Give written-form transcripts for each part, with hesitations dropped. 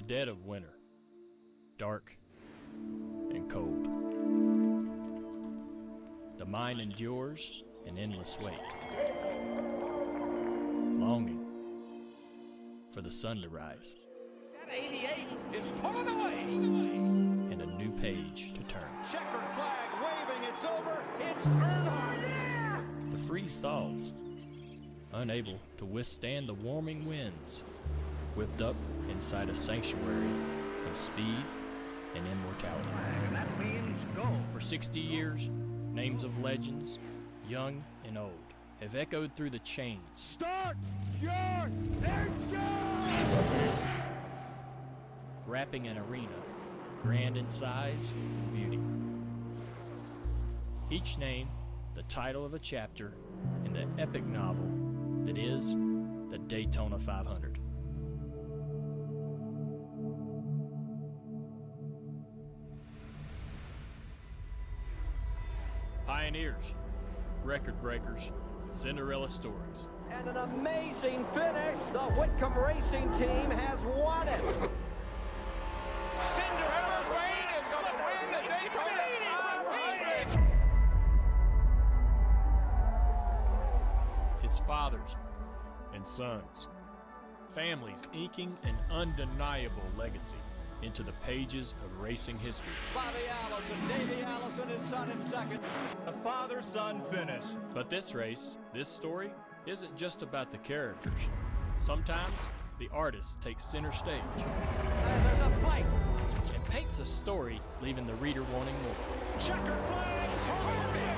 dead of winter, dark and cold. The mind endures an endless wait, longing for the sun to rise. That 88 is pulling away. And a new page to turn. Checkered flag waving, it's over, it's Earnhardt. The freeze thaws, unable to withstand the warming winds, whipped up inside a sanctuary of speed and immortality. That means go. For 60 years, names of legends, young and old, have echoed through the chains. Start your engine! Wrapping an arena, grand in size and beauty. Each name, the title of a chapter in the epic novel that is the Daytona 500. Pioneers, record breakers, Cinderella stories. And an amazing finish. The Whitcomb Racing Team has won it. Cinderella Reign is going to win the Daytona 500. Its fathers and sons, families inking an undeniable legacy into the pages of racing history. Bobby Allison, Davey Allison, his son in second. A father-son finish. But this race, this story, isn't just about the characters. Sometimes the artist takes center stage And there's a fight. and paints a story, leaving the reader wanting more. Checkered flag.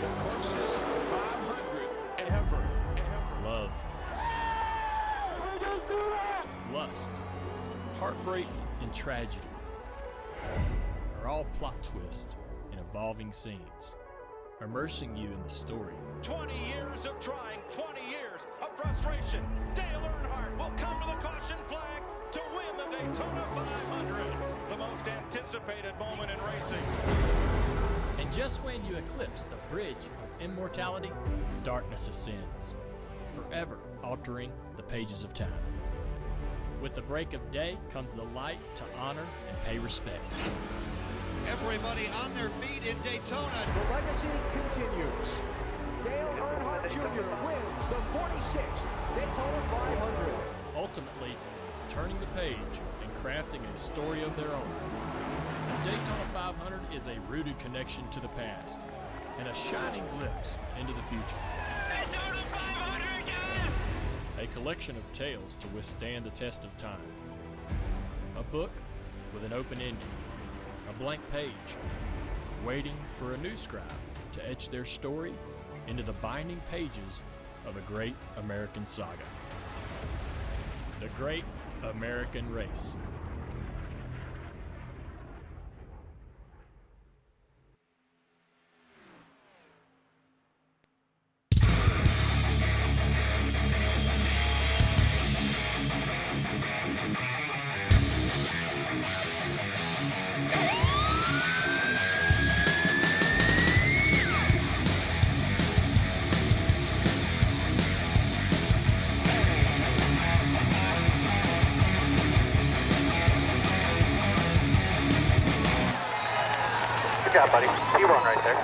The closest 500 ever. Love, lust, heartbreak, and tragedy are all plot twists and evolving scenes, immersing you in the story. 20 years of trying, 20 years of frustration. Dale Earnhardt will come to the caution flag to win the Daytona 500, the most anticipated moment in racing. And just when you eclipse the bridge of immortality, darkness ascends, forever altering the pages of time. With the break of day comes the light to honor and pay respect. Everybody on their feet in Daytona. The legacy continues. Dale Earnhardt Jr. wins the 46th Daytona 500. Ultimately, turning the page and crafting a story of their own. The Daytona 500 is a rooted connection to the past and a shining glimpse into the future. Daytona 500 again! A collection of tales to withstand the test of time. A book with an open ending, a blank page, waiting for a new scribe to etch their story into the binding pages of a great American saga. The Great American Race. Good job, buddy. P1 right there.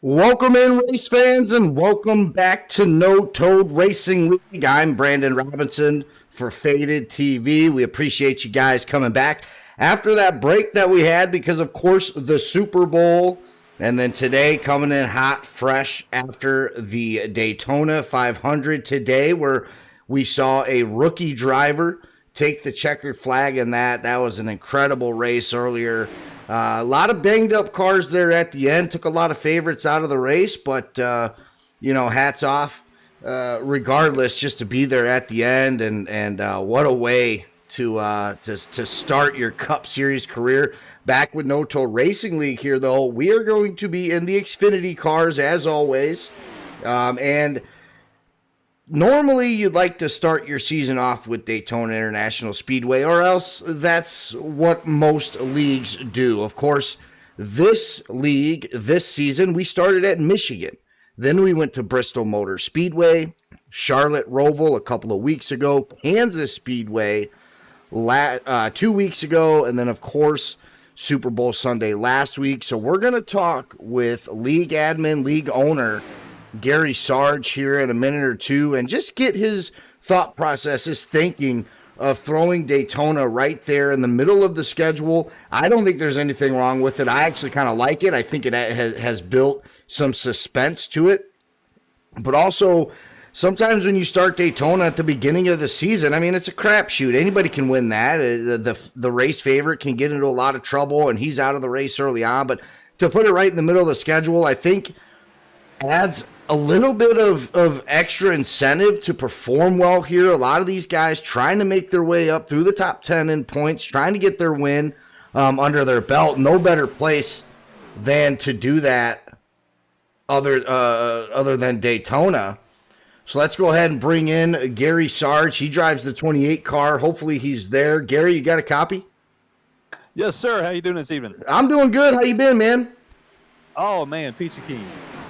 Welcome in, race fans, and welcome back to No Toad Racing League. I'm Brandon Robinson for Faded TV. We appreciate you guys coming back after that break that we had because, of course, the Super Bowl, and then today coming in hot, fresh after the Daytona 500 today, where we saw a rookie driver take the checkered flag in that. That was an incredible race earlier. A lot of banged up cars there at the end. Took a lot of favorites out of the race, but, hats off regardless just to be there at the end. And what a way to start your Cup Series career. Back with No Toad Racing League here, though. We are going to be in the Xfinity cars as always. And normally you'd like to start your season off with Daytona International Speedway, or else that's what most leagues do. Of course, this league, this season, we started at Michigan. Then we went to Bristol Motor Speedway, Charlotte Roval a couple of weeks ago, Kansas Speedway 2 weeks ago, and then, of course, Super Bowl Sunday last week. So we're going to talk with league admin, league owner, Gary Sarge here in a minute or two and just get his thought process, his thinking of throwing Daytona right there in the middle of the schedule. I don't think there's anything wrong with it. I actually kind of like it. I think it has built some suspense to it. But also, sometimes when you start Daytona at the beginning of the season, I mean, it's a crapshoot. Anybody can win that. The race favorite can get into a lot of trouble, and he's out of the race early on. But to put it right in the middle of the schedule, I think adds a little bit of extra incentive to perform well here. A lot of these guys trying to make their way up through the top 10 in points, trying to get their win under their belt. No better place than to do that other than Daytona. So let's go ahead and bring in Gary Sarge. He drives the 28 car. Hopefully he's there. Gary, you got a copy? Yes, sir. How you doing this evening? I'm doing good. How you been, man? Oh, man, peachy keen.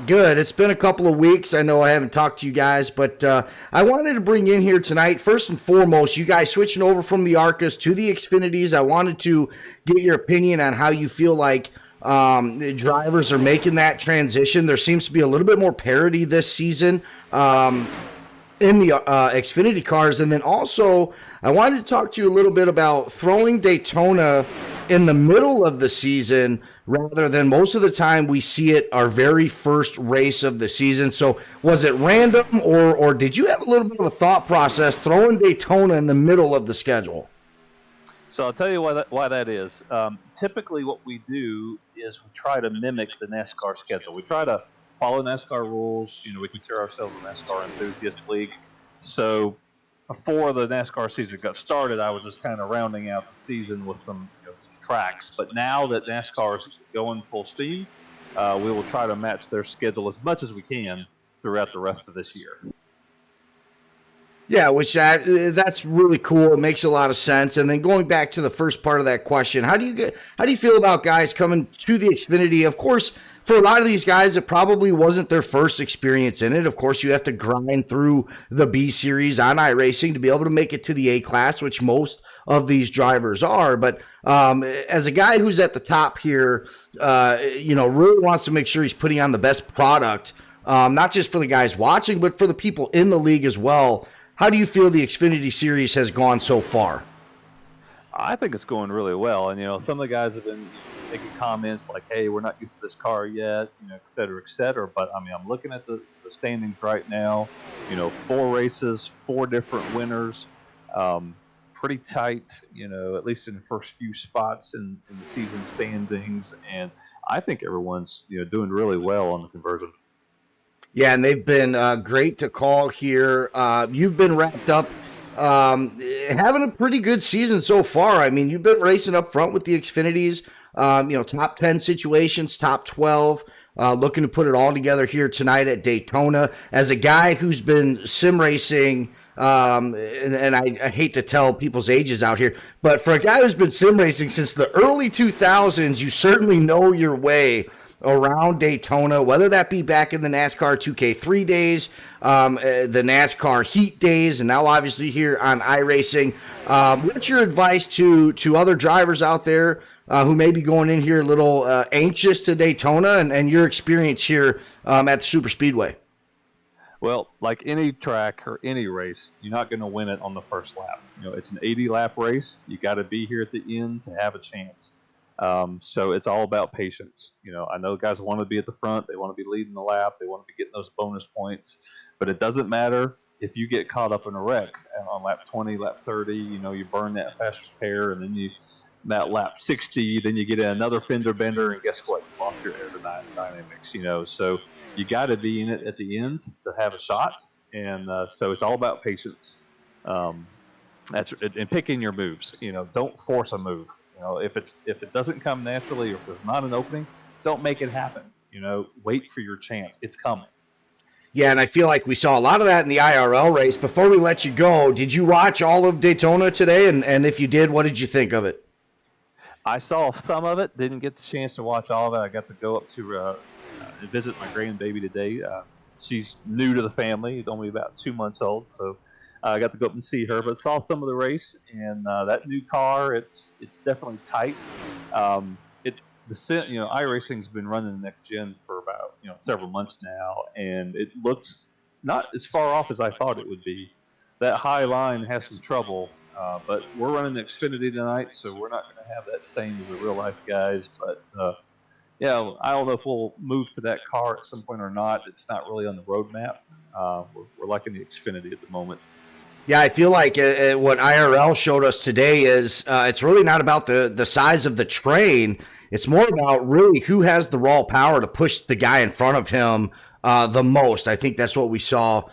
Good. It's been a couple of weeks. I know I haven't talked to you guys, but I wanted to bring in here tonight, first and foremost, you guys switching over from the Arcas to the Xfinities. I wanted to get your opinion on how you feel like the drivers are making that transition. There seems to be a little bit more parity this season in the Xfinity cars. And then also, I wanted to talk to you a little bit about throwing Daytona in the middle of the season rather than most of the time we see it our very first race of the season. So was it random or did you have a little bit of a thought process throwing Daytona in the middle of the schedule? So I'll tell you why that is. Typically what we do is we try to mimic the NASCAR schedule. We try to follow NASCAR rules. You know, we consider ourselves a NASCAR enthusiast league. So before the NASCAR season got started, I was just kind of rounding out the season with some tracks. But now that NASCAR is going full steam, we will try to match their schedule as much as we can throughout the rest of this year. Yeah, which that's really cool. It makes a lot of sense. And then going back to the first part of that question, how do you feel about guys coming to the Xfinity? Of course, for a lot of these guys, it probably wasn't their first experience in it. Of course, you have to grind through the B Series on iRacing to be able to make it to the A class, which most of these drivers are. But as a guy who's at the top here, really wants to make sure he's putting on the best product, not just for the guys watching, but for the people in the league as well. How do you feel the Xfinity Series has gone so far? I think it's going really well. And, some of the guys have been making comments like, hey, we're not used to this car yet, et cetera, et cetera. But, I'm looking at the standings right now, 4 races, 4 different winners, pretty tight, at least in the first few spots in the season standings. And I think everyone's, doing really well on the conversion. Yeah, and they've been great to call here. You've been wrapped up having a pretty good season so far. I mean, you've been racing up front with the Xfinities, top 10 situations, top 12, looking to put it all together here tonight at Daytona. As a guy who's been sim racing, and I hate to tell people's ages out here, but for a guy who's been sim racing since the early 2000s, you certainly know your way around Daytona, whether that be back in the NASCAR 2K3 days, the NASCAR Heat days, and now obviously here on iRacing. What's your advice to other drivers out there who may be going in here a little anxious to Daytona and your experience here at the Super Speedway? Well, like any track or any race, you're not going to win it on the first lap. It's an 80-lap race. You got to be here at the end to have a chance. So it's all about patience. I know guys want to be at the front. They want to be leading the lap. They want to be getting those bonus points. But it doesn't matter if you get caught up in a wreck on lap 20, lap 30. You burn that fast repair, and then that lap 60, then you get another fender bender, and guess what? You lost your aerodynamics. So you got to be in it at the end to have a shot. And so it's all about patience. And picking your moves. Don't force a move. If it doesn't come naturally or if there's not an opening, don't make it happen. Wait for your chance. It's coming. Yeah, and I feel like we saw a lot of that in the IRL race. Before we let you go, did you watch all of Daytona today? And if you did, what did you think of it? I saw some of it. Didn't get the chance to watch all of it. I got to go up to visit my grandbaby today. She's new to the family, only about 2 months old, so I got to go up and see her. But saw some of the race, and that new car, it's definitely tight. iRacing's been running the next gen for about several months now, and it looks not as far off as I thought it would be. That high line has some trouble, but we're running the Xfinity tonight, so we're not going to have that same as the real life guys. But I don't know if we'll move to that car at some point or not. It's not really on the roadmap. We're liking the Xfinity at the moment. Yeah, I feel like what IRL showed us today is it's really not about the size of the train. It's more about really who has the raw power to push the guy in front of him the most. I think that's what we saw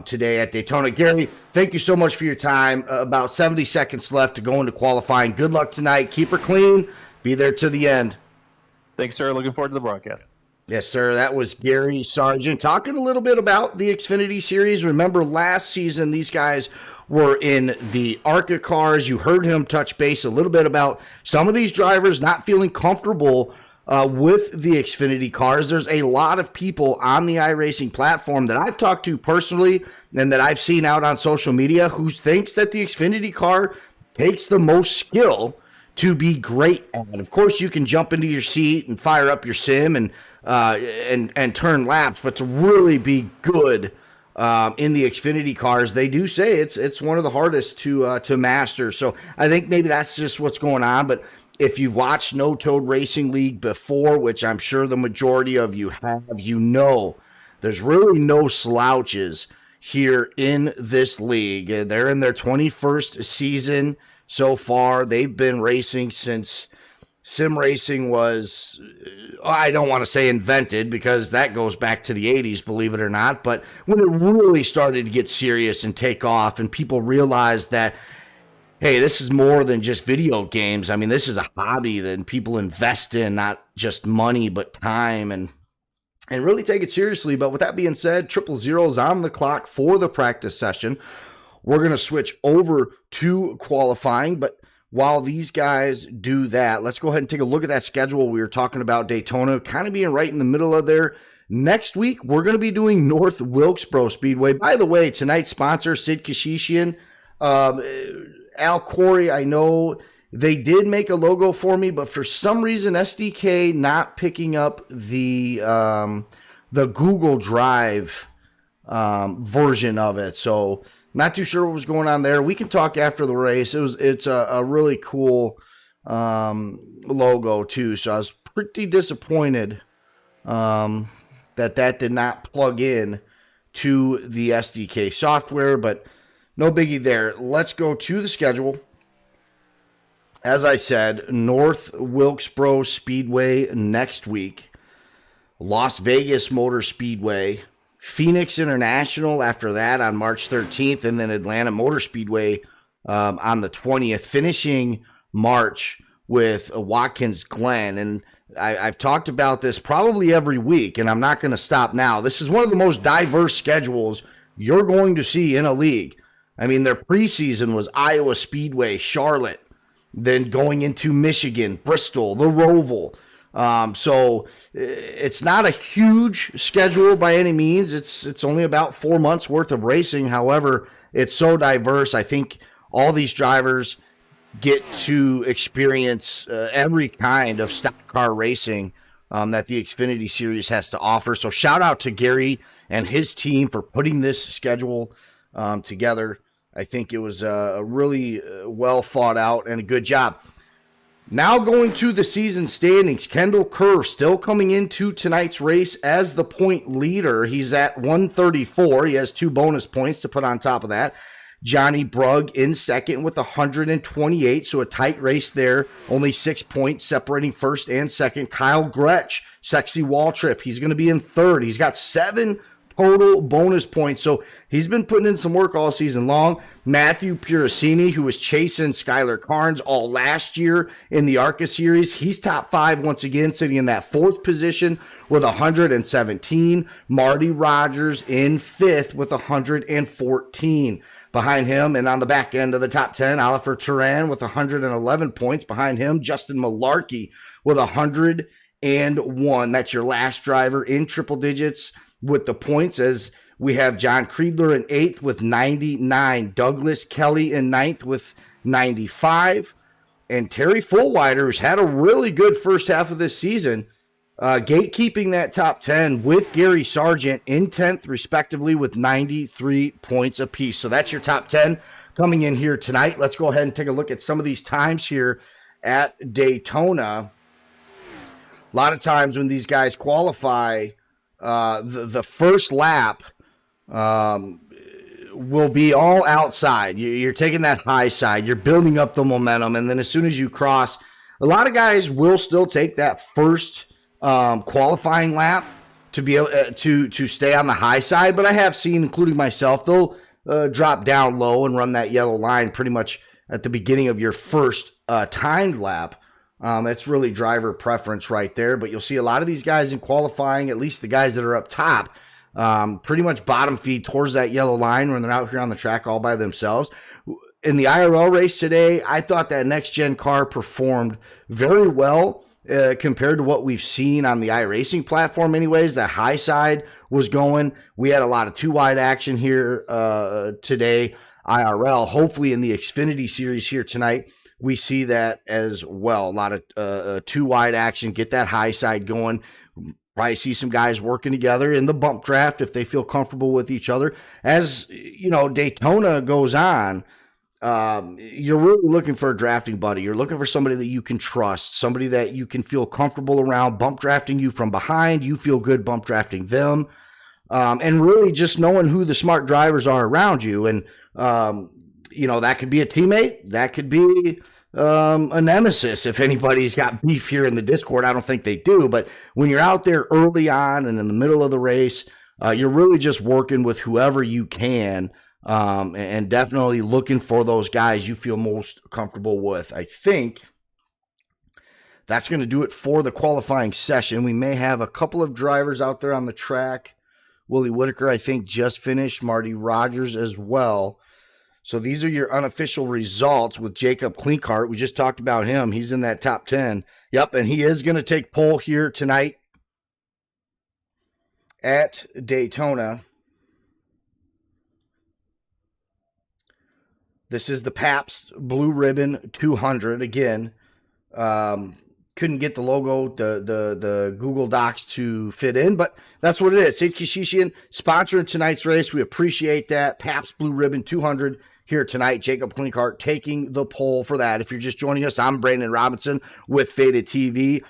today at Daytona. Gary, thank you so much for your time. About 70 seconds left to go into qualifying. Good luck tonight. Keep her clean. Be there to the end. Thanks, sir. Looking forward to the broadcast. Yes, sir. That was Gary Sargent talking a little bit about the Xfinity Series. Remember, last season, these guys were in the ARCA cars. You heard him touch base a little bit about some of these drivers not feeling comfortable with the Xfinity cars. There's a lot of people on the iRacing platform that I've talked to personally and that I've seen out on social media who thinks that the Xfinity car takes the most skill to be great at. Of course, you can jump into your seat and fire up your sim and turn laps, but to really be good in the Xfinity cars, they do say it's one of the hardest to master. So I think maybe that's just what's going on. But if you've watched No Toad Racing League before, which I'm sure the majority of you have, there's really no slouches here in this league. They're in their 21st season so far. They've been racing since sim racing was, I don't want to say invented because that goes back to the 80s, believe it or not, but when it really started to get serious and take off and people realized that, hey, this is more than just video games. I mean, this is a hobby that people invest in, not just money, but time and really take it seriously. But with that being said, 000 is on the clock for the practice session. We're going to switch over to qualifying, but while these guys do that, let's go ahead and take a look at that schedule. We were talking about Daytona kind of being right in the middle of there. Next week, we're going to be doing North Wilkesboro Speedway. By the way, tonight's sponsor, Sid Kashishian, Al Corey, I know they did make a logo for me, but for some reason, SDK not picking up the Google Drive version of it. So not too sure what was going on there. We can talk after the race. It's a really cool logo too. So I was pretty disappointed that did not plug in to the SDK software, but no biggie there. Let's go to the schedule. As I said, North Wilkesboro Speedway next week, Las Vegas Motor Speedway, Phoenix International after that on March 13th, and then Atlanta Motor Speedway on the 20th, finishing March with Watkins Glen. And I've talked about this probably every week, and I'm not going to stop now. This is one of the most diverse schedules you're going to see in a league. I mean, their preseason was Iowa Speedway, Charlotte, then going into Michigan, Bristol, the Roval. So it's not a huge schedule by any means. It's only about 4 months worth of racing. However, it's so diverse. I think all these drivers get to experience every kind of stock car racing that the Xfinity Series has to offer. So shout out to Gary and his team for putting this schedule together. I think it was a really well thought out and a good job. Now going to the season standings, Kendall Kerr still coming into tonight's race as the point leader. He's at 134. He has 2 bonus points to put on top of that. Johnny Brugg in second with 128, so a tight race there. Only 6 points separating first and second. Kyle Gretsch, Sexy Wall Trip, he's going to be in third. He's got 7 total bonus points. So he's been putting in some work all season long. Matthew Puricini, who was chasing Skylar Carnes all last year in the ARCA series, he's top 5 once again, sitting in that 4th position with 117. Marty Rogers in 5th with 114. Behind him and on the back end of the top 10, Oliver Turan with 111 points. Behind him, Justin Malarkey with 101. That's your last driver in triple digits with the points, as we have John Creedler in 8th with 99. Douglas Kelly in 9th with 95. And Terry Fullwider, who's had a really good first half of this season, gatekeeping that top 10 with Gary Sargent in 10th, respectively, with 93 points apiece. So that's your top 10 coming in here tonight. Let's go ahead and take a look at some of these times here at Daytona. A lot of times when these guys qualify, the first lap will be all outside. You're taking that high side. You're building up the momentum. And then as soon as you cross, a lot of guys will still take that first qualifying lap to be able to stay on the high side. But I have seen, including myself, they'll drop down low and run that yellow line pretty much at the beginning of your first timed lap. That's really driver preference right there. But you'll see a lot of these guys in qualifying, at least the guys that are up top, pretty much bottom feed towards that yellow line when they're out here on the track all by themselves. In the IRL race today, I thought that next-gen car performed very well compared to what we've seen on the iRacing platform anyways. The high side was going. We had a lot of 2-wide action here today, IRL. Hopefully in the Xfinity series here tonight, we see that as well. A lot of 2-wide action, get that high side going. Probably see some guys working together in the bump draft if they feel comfortable with each other. As, you know, Daytona goes on, you're really looking for a drafting buddy. You're looking for somebody that you can trust, somebody that you can feel comfortable around, bump drafting you from behind. You feel good bump drafting them. And really just knowing who the smart drivers are around you. And, you know, that could be a teammate. That could be a nemesis. If anybody's got beef here in the Discord, I don't think they do. But when you're out there early on and in the middle of the race, you're really just working with whoever you can. And definitely looking for those guys you feel most comfortable with. I think that's going to do it for the qualifying session. We may have a couple of drivers out there on the track. Willie Whitaker, I think, just finished. Marty Rogers as well. So these are your unofficial results with Jacob Klinkart. We just talked about him. He's in that top 10. Yep, and he is going to take pole here tonight at Daytona. This is the Pabst Blue Ribbon 200. Again, couldn't get the logo, the Google Docs to fit in, but that's what it is. Sid Kishishian sponsoring tonight's race. We appreciate that. Pabst Blue Ribbon 200 here tonight. Jacob Klinkart taking the pole for that. If you're just joining us, I'm Brandon Robinson with Faded TV,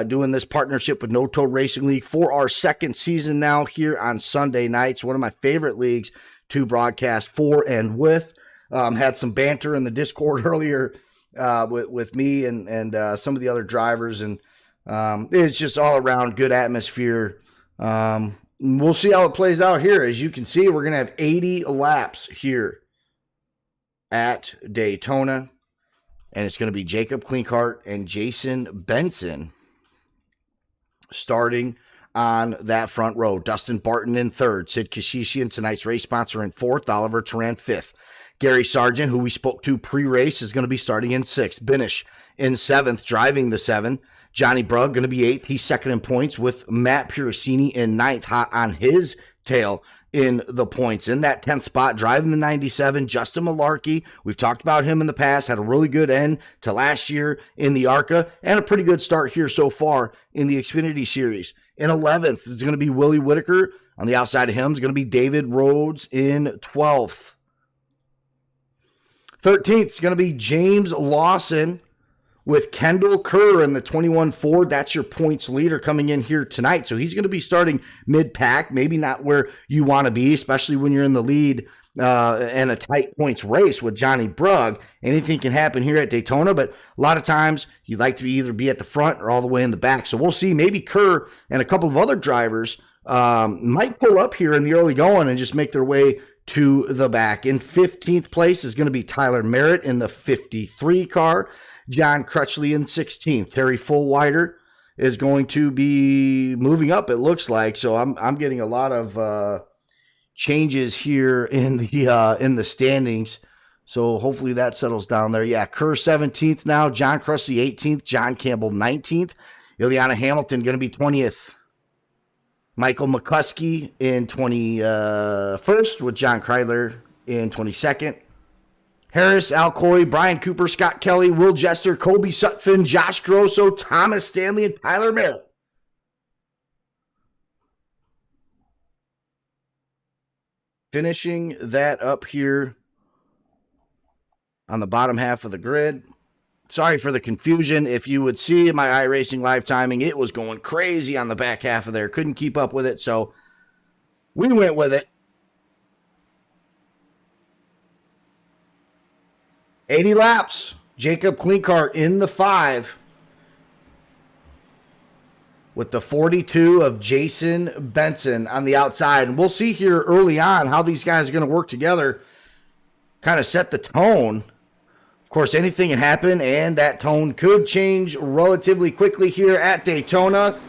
doing this partnership with No Toad Racing League for our second season now here on Sunday nights. One of my favorite leagues to broadcast for and with. Had some banter in the Discord earlier with me and some of the other drivers, and it's just all around good atmosphere. We'll see how it plays out here. As you can see, we're going to have 80 laps here at Daytona, and it's going to be Jacob Klinkart and Jason Benson starting on that front row. Dustin Barton in 3rd. Sid Kishishian, tonight's race sponsor, in 4th. Oliver Turan 5th. Gary Sargent, who we spoke to pre-race, is going to be starting in 6th. Binish in 7th, driving the 7. Johnny Brugg going to be 8th. He's 2nd in points with Matt Puricini in 9th, hot on his tail in the points. In that 10th spot, driving the 97, Justin Malarkey. We've talked about him in the past. Had a really good end to last year in the ARCA and a pretty good start here so far in the Xfinity Series. In 11th is going to be Willie Whitaker. On the outside of him is going to be David Rhodes in 12th. 13th is going to be James Lawson with Kendall Kerr in the 21 Ford. That's your points leader coming in here tonight. So he's going to be starting mid-pack, maybe not where you want to be, especially when you're in the lead and a tight points race with Johnny Brugg. Anything can happen here at Daytona, but a lot of times you'd like to either be at the front or all the way in the back. So we'll see. Maybe Kerr and a couple of other drivers might pull up here in the early going and just make their way to the back. In 15th place is going to be Tyler Merritt in the 53 car. John Crutchley in 16th. Terry Fullwider is going to be moving up, it looks like. So I'm getting a lot of changes here in the standings. So hopefully that settles down there. Yeah, Kerr 17th now. John Crutchley 18th. John Campbell 19th. Ileana Hamilton going to be 20th. Michael McCuskey in 21st with John Kreidler in 22nd. Harris, Alcoy, Brian Cooper, Scott Kelly, Will Jester, Kobe Sutphin, Josh Grosso, Thomas Stanley, and Tyler Merritt. Finishing that up here on the bottom half of the grid. Sorry for the confusion. If you would see my iRacing live timing, it was going crazy on the back half of there. Couldn't keep up with it, so we went with it. 80 laps. Jacob Klinkart in the 5 with the 42 of Jason Benson on the outside. And we'll see here early on how these guys are going to work together, kind of set the tone. Of course, anything can happen, and that tone could change relatively quickly here at Daytona.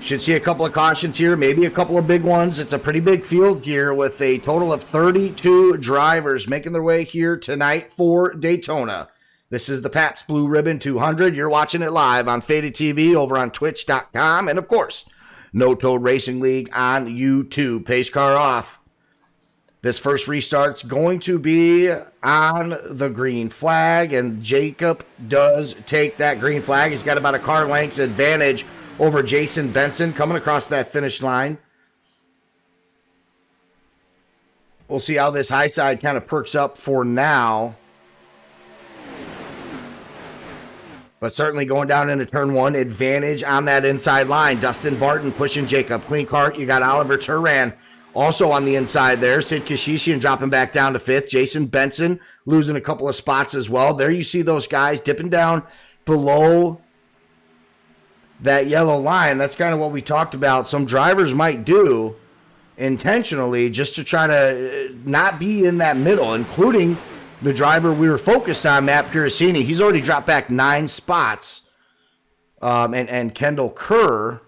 Should see a couple of cautions here, maybe a couple of big ones. It's a pretty big field here with a total of 32 drivers making their way here tonight for Daytona. This is the Pabst Blue Ribbon 200. You're watching it live on Faded TV over on Twitch.com, and of course, No Toad Racing League on YouTube. Pace car off. This first restart's going to be on the green flag, and Jacob does take that green flag. He's got about a car length's advantage over Jason Benson coming across that finish line. We'll see how this high side kind of perks up for now. But certainly going down into turn 1, advantage on that inside line. Dustin Barton pushing Jacob Klinkart. You got Oliver Turan also on the inside there. Sid Kashishian dropping back down to 5th. Jason Benson losing a couple of spots as well. There you see those guys dipping down below that yellow line. That's kind of what we talked about. Some drivers might do intentionally just to try to not be in that middle, including the driver we were focused on, Matt Piracini. He's already dropped back 9 spots. And Kendall Kerr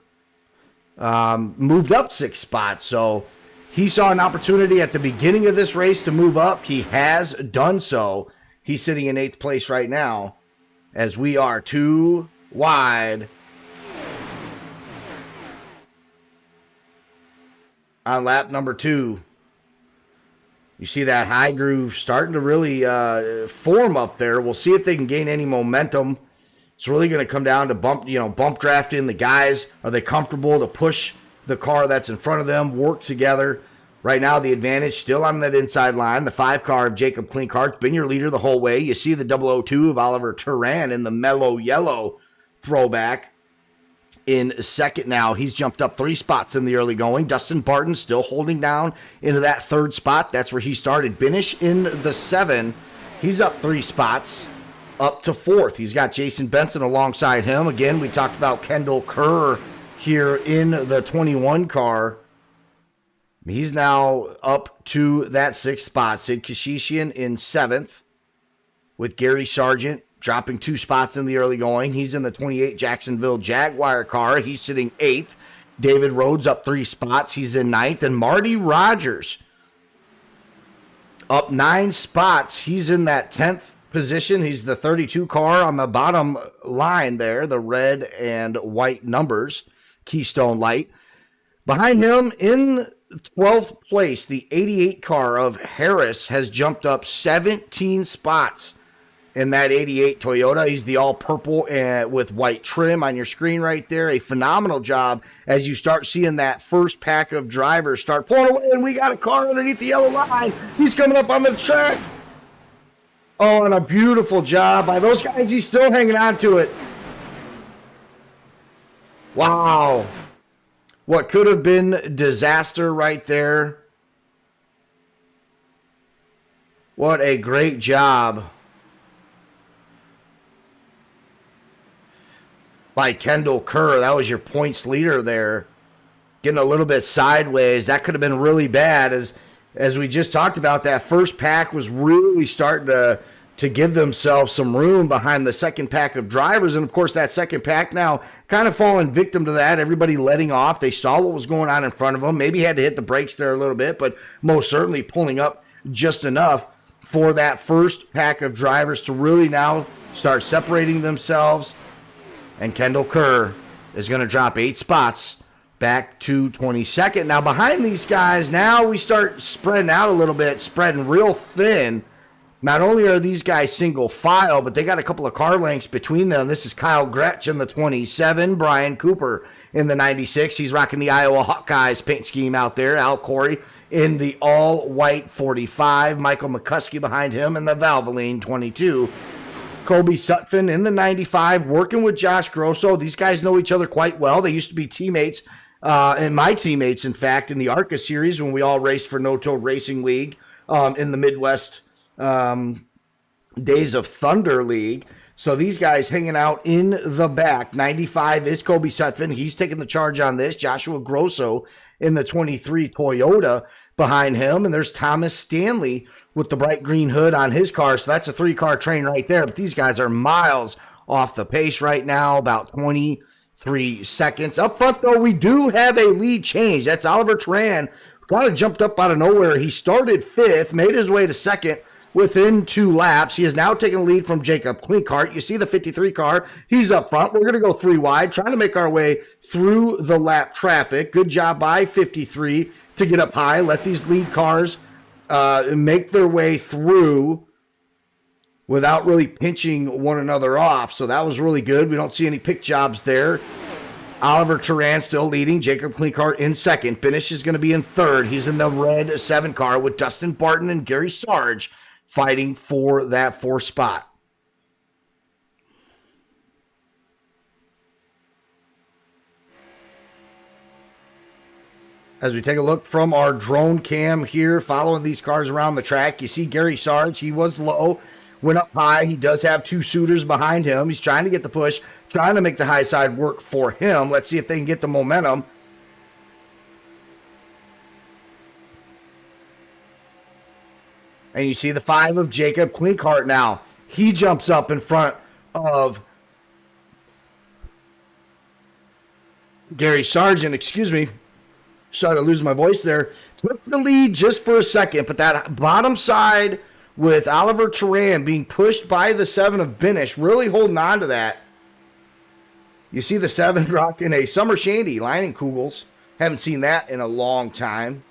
moved up 6 spots. So he saw an opportunity at the beginning of this race to move up. He has done so. He's sitting in 8th place right now as we are 2 wide on lap number 2. You see that high groove starting to really form up there. We'll see if they can gain any momentum. It's really going to come down to bump drafting the guys. Are they comfortable to push the car that's in front of them, work together? Right now, the advantage still on that inside line. The 5 car of Jacob Klinkhart's been your leader the whole way. You see the 002 of Oliver Turan in the mellow yellow throwback in second now. He's jumped up 3 spots in the early going. Dustin Barton still holding down into that 3rd spot. That's where he started. Binish in the 7. He's up 3 spots up to 4th. He's got Jason Benson alongside him. Again, we talked about Kendall Kerr here in the 21 car. He's now up to that 6th spot. Sid Kashishian in 7th with Gary Sargent dropping 2 spots in the early going. He's in the 28 Jacksonville Jaguar car. He's sitting 8th. David Rhodes up 3 spots. He's in 9th. And Marty Rogers up 9 spots. He's in that 10th position. He's the 32 car on the bottom line there, the red and white numbers, Keystone Light. Behind him in 12th place, the 88 car of Harris has jumped up 17 spots in that 88 Toyota. He's the all-purple with white trim on your screen right there. A phenomenal job as you start seeing that first pack of drivers start pulling away, and we got a car underneath the yellow line. He's coming up on the track. Oh, and a beautiful job by those guys. He's still hanging on to it. Wow. What could have been disaster right there. What a great job by Kendall Kerr. That was your points leader there getting a little bit sideways. That could have been really bad. As we just talked about, that first pack was really starting to give themselves some room behind the second pack of drivers. And, of course, that second pack now kind of falling victim to that. Everybody letting off. They saw what was going on in front of them. Maybe had to hit the brakes there a little bit, but most certainly pulling up just enough for that first pack of drivers to really now start separating themselves. And Kendall Kerr is going to drop 8 spots back to 22nd. Now, behind these guys, now we start spreading out a little bit, spreading real thin. Not only are these guys single file, but they got a couple of car lengths between them. This is Kyle Gretsch in the 27, Brian Cooper in the 96. He's rocking the Iowa Hawkeyes paint scheme out there. Al Corey in the all-white 45. Michael McCuskey behind him in the Valvoline 22. Kobe Sutphin in the 95, working with Josh Grosso. These guys know each other quite well. They used to be teammates, and my teammates, in fact, in the ARCA series when we all raced for No Toad Racing League in the Midwest Days of Thunder League. So these guys hanging out in the back. 95 is Kobe Sutphin. He's taking the charge on this. Joshua Grosso in the 23 Toyota behind him. And there's Thomas Stanley with the bright green hood on his car. So that's a 3-car train right there. But these guys are miles off the pace right now, about 23 seconds. Up front, though, we do have a lead change. That's Oliver Turan. Kind of jumped up out of nowhere. He started 5th, made his way to 2nd within 2 laps. He is now taking the lead from Jacob Klinkart. You see the 53 car. He's up front. We're going to go 3 wide, trying to make our way through the lap traffic. Good job by 53 to get up high. Let these lead cars make their way through without really pinching one another off. So that was really good. We don't see any pick jobs there. Oliver Turan still leading. Jacob Klinkart in 2nd. Binish is going to be in 3rd. He's in the red 7 car with Dustin Barton and Gary Sarge fighting for that 4th spot. As we take a look from our drone cam here, following these cars around the track, you see Gary Sarge. He was low, went up high. He does have 2 suitors behind him. He's trying to get the push, trying to make the high side work for him. Let's see if they can get the momentum. And you see the 5 of Jacob Klinkart now. He jumps up in front of Gary Sargent, excuse me. Started to lose my voice there. Took the lead just for a second, but that bottom side with Oliver Turan being pushed by the 7 of Binish, really holding on to that. You see the 7 rocking a Summer Shandy lining Kugels. Haven't seen that in a long time.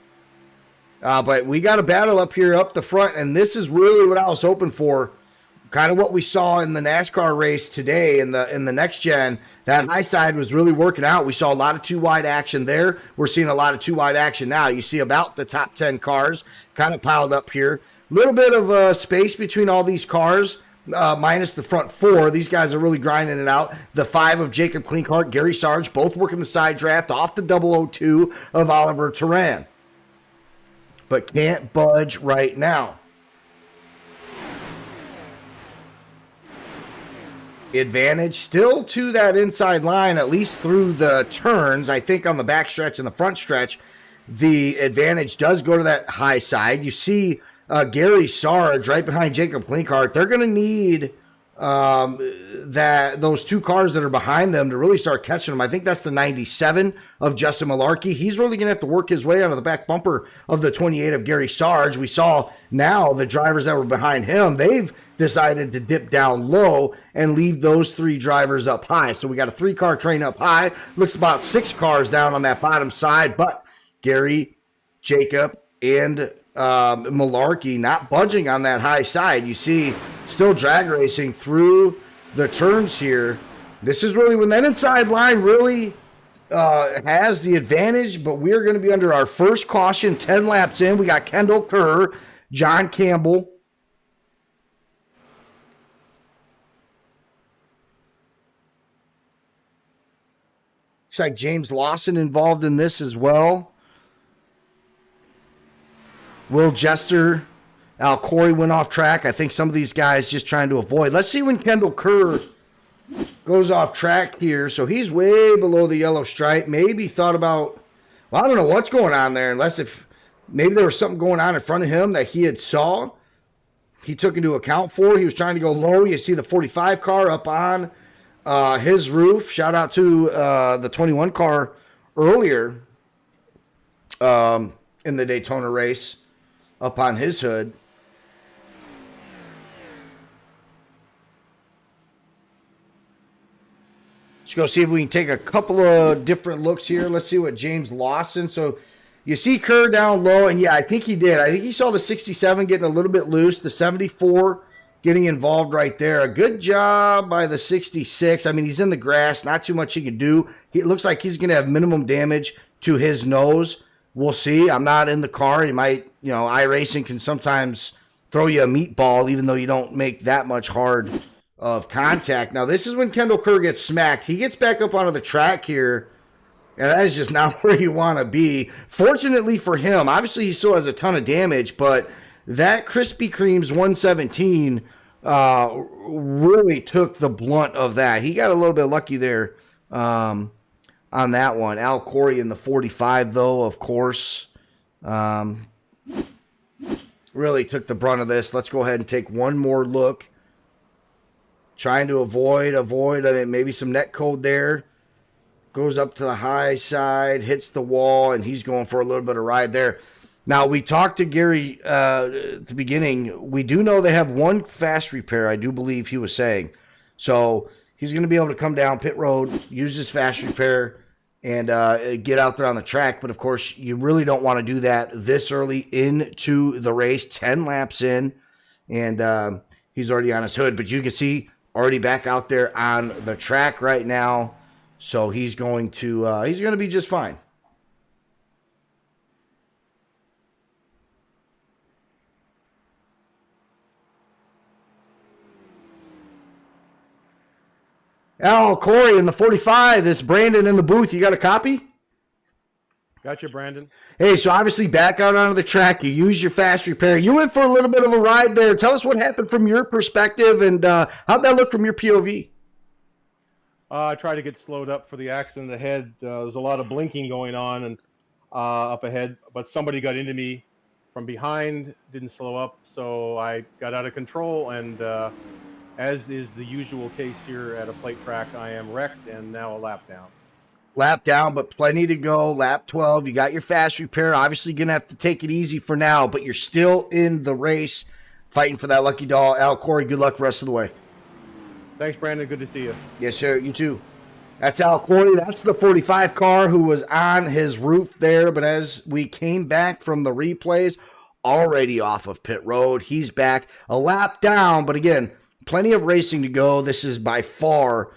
But we got a battle up here up the front, and this is really what I was hoping for. Kind of what we saw in the NASCAR race today in the next gen. That high side was really working out. We saw a lot of 2-wide action there. We're seeing a lot of 2-wide action now. You see about the top 10 cars kind of piled up here. Little bit of space between all these cars, minus the front 4. These guys are really grinding it out. The 5 of Jacob Klinkart, Gary Sarge, both working the side draft off the 002 of Oliver Turan. But can't budge right now. Advantage still to that inside line, at least through the turns. I think on the back stretch and the front stretch, the advantage does go to that high side. You see Gary Sarge right behind Jacob Klinkart. They're going to need those 2 cars that are behind them to really start catching them. I think that's the 97 of Justin Malarkey. He's really going to have to work his way onto the back bumper of the 28 of Gary Sarge. We saw now the drivers that were behind him, they've decided to dip down low and leave those 3 drivers up high. So we got a 3-car train up high. Looks about 6 cars down on that bottom side, but Gary, Jacob, and Malarkey not budging on that high side. You see still drag racing through the turns here. This is really when that inside line really has the advantage, but we're going to be under our first caution 10 laps in. We got Kendall Kerr, John Campbell, looks like James Lawson involved in this as well. Will Jester, Al Corey went off track. I think some of these guys just trying to avoid. Let's see when Kendall Kerr goes off track here. So he's way below the yellow stripe. Maybe thought about Well, I don't know what's going on there, unless if maybe there was something going on in front of him that he had saw. He took into account for. He was trying to go low. You see the 45 car up on his roof. Shout out to the 21 car earlier in the Daytona race up on his hood. Let's go see if we can take a couple of different looks here. Let's see what James Lawson. So you see Kerr down low, and yeah, I think he did. I think he saw the 67 getting a little bit loose, the 74 getting involved right there. A good job by the 66. I mean, he's in the grass, not too much he can do. It looks like he's going to have minimum damage to his nose. We'll see. I'm not in the car. He might, iRacing can sometimes throw you a meatball, even though you don't make that much hard of contact. Now, this is when Kendall Kerr gets smacked. He gets back up onto the track here, and that is just not where you want to be. Fortunately for him, obviously he still has a ton of damage, but that Krispy Kreme's 117 really took the blunt of that. He got a little bit lucky there on that one. Al Corey in the 45, though, of course, really took the brunt of this. Let's go ahead and take one more look. Trying to avoid. I mean, maybe some net code there. Goes up to the high side, hits the wall, and he's going for a little bit of ride there. Now, we talked to Gary at the beginning. We do know they have one fast repair, I do believe he was saying. So he's going to be able to come down pit road, use his fast repair, and get out there on the track. But, of course, you really don't want to do that this early into the race, 10 laps in, and he's already on his hood. But you can see already back out there on the track right now. So he's going to be just fine. Al Corey in the 45. This Brandon in the booth. You got a copy? Got you, Brandon. Hey, so obviously back out onto the track. You used your fast repair. You went for a little bit of a ride there. Tell us what happened from your perspective, and how'd that look from your POV? I tried to get slowed up for the accident ahead. There's a lot of blinking going on and up ahead, but somebody got into me from behind, didn't slow up, so I got out of control, and as is the usual case here at a plate track, I am wrecked and now a lap down. Lap down, but plenty to go. Lap 12. You got your fast repair. Obviously, going to have to take it easy for now, but you're still in the race fighting for that lucky doll. Al Corey, good luck the rest of the way. Thanks, Brandon. Good to see you. Yes, sir. You too. That's Al Corey. That's the 45 car who was on his roof there, but as we came back from the replays, already off of pit road, he's back a lap down, but again, plenty of racing to go. This is by far,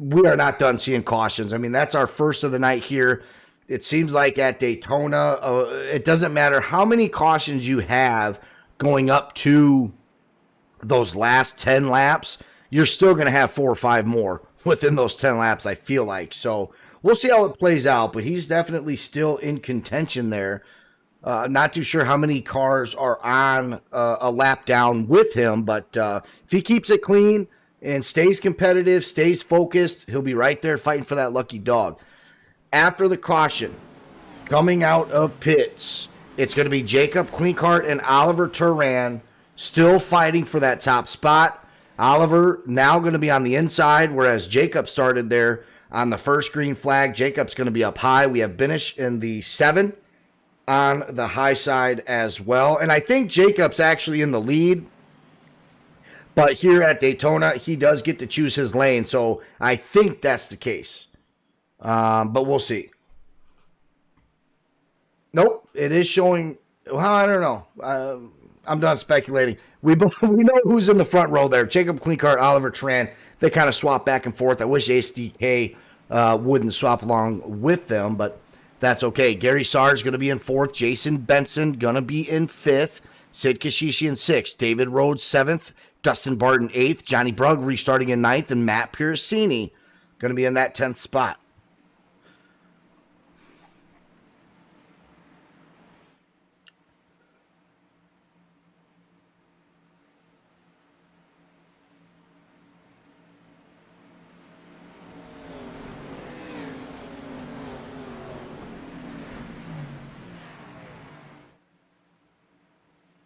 we are not done seeing cautions. I mean, that's our first of the night here. It seems like at Daytona, it doesn't matter how many cautions you have going up to those last 10 laps, you're still going to have 4 or 5 more within those 10 laps, I feel like. So we'll see how it plays out, but he's definitely still in contention there. Not too sure how many cars are on a lap down with him, but if he keeps it clean and stays competitive, stays focused, he'll be right there fighting for that lucky dog. After the caution, coming out of pits, it's going to be Jacob Klinkhardt and Oliver Turan still fighting for that top spot. Oliver now going to be on the inside, whereas Jacob started there on the first green flag. Jacob's going to be up high. We have Binish in the 7 on the high side as well. And I think Jacob's actually in the lead. But here at Daytona, he does get to choose his lane. So I think that's the case. But we'll see. Nope, it is showing. Well, I don't know. I'm done speculating. We know who's in the front row there. Jacob Klinkhardt, Oliver Turan. They kind of swap back and forth. I wish HDK wouldn't swap along with them, but that's okay. Gary Saar is going to be in 4th. Jason Benson going to be in 5th. Sid Kashishi in 6th. David Rhodes 7th. Dustin Barton 8th. Johnny Brugg restarting in 9th. And Matt Piercini going to be in that 10th spot.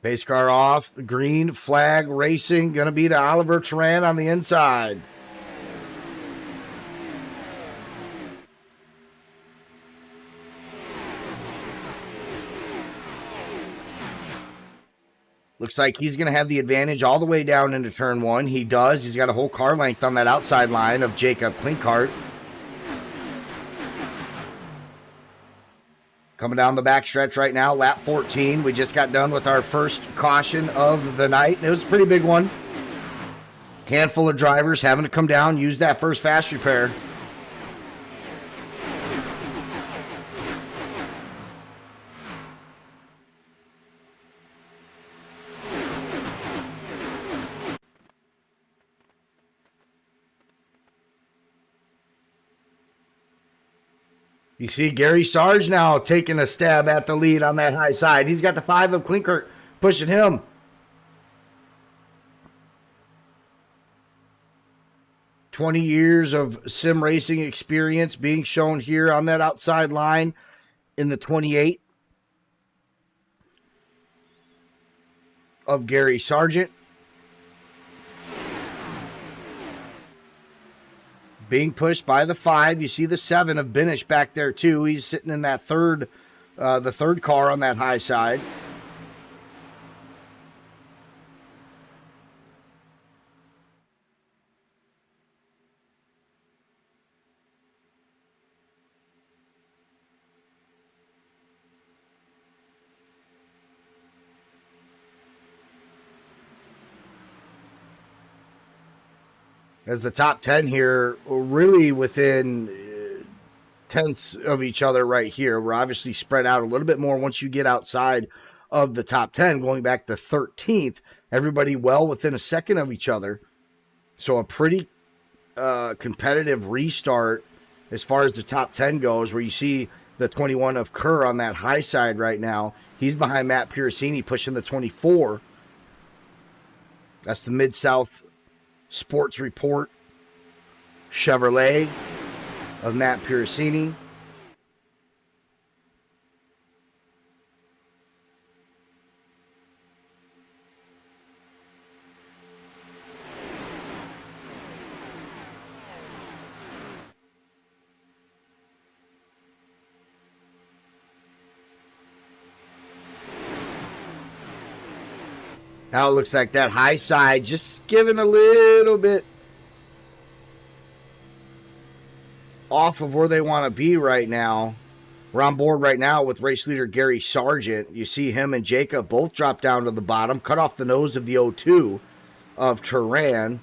Pace car off. The green flag racing. Going to be to Oliver Turan on the inside. Looks like he's going to have the advantage all the way down into turn one. He does. He's got a whole car length on that outside line of Jacob Klinkart. Coming down the backstretch right now, lap 14. We just got done with our first caution of the night. It was a pretty big one. Handful of drivers having to come down, use that first fast repair. You see Gary Sarge now taking a stab at the lead on that high side. He's got the 5 of Klinkert pushing him. "20 years of sim racing experience being shown here on that outside line in the 28 of Gary Sargent. Being pushed by the 5. You see the 7 of Binish back there too. He's sitting in that the third car on that high side. As the top 10 here, really within tenths of each other right here. We're obviously spread out a little bit more once you get outside of the top 10, going back to 13th. Everybody well within a second of each other. So a pretty competitive restart as far as the top 10 goes, where you see the 21 of Kerr on that high side right now. He's behind Matt Piracini pushing the 24. That's the Mid-South Sports Report Chevrolet of Matt Piracini. Now it looks like that high side just giving a little bit off of where they want to be right now. We're on board right now with race leader Gary Sargent. You see him and Jacob both drop down to the bottom, cut off the nose of the 02 of Turan.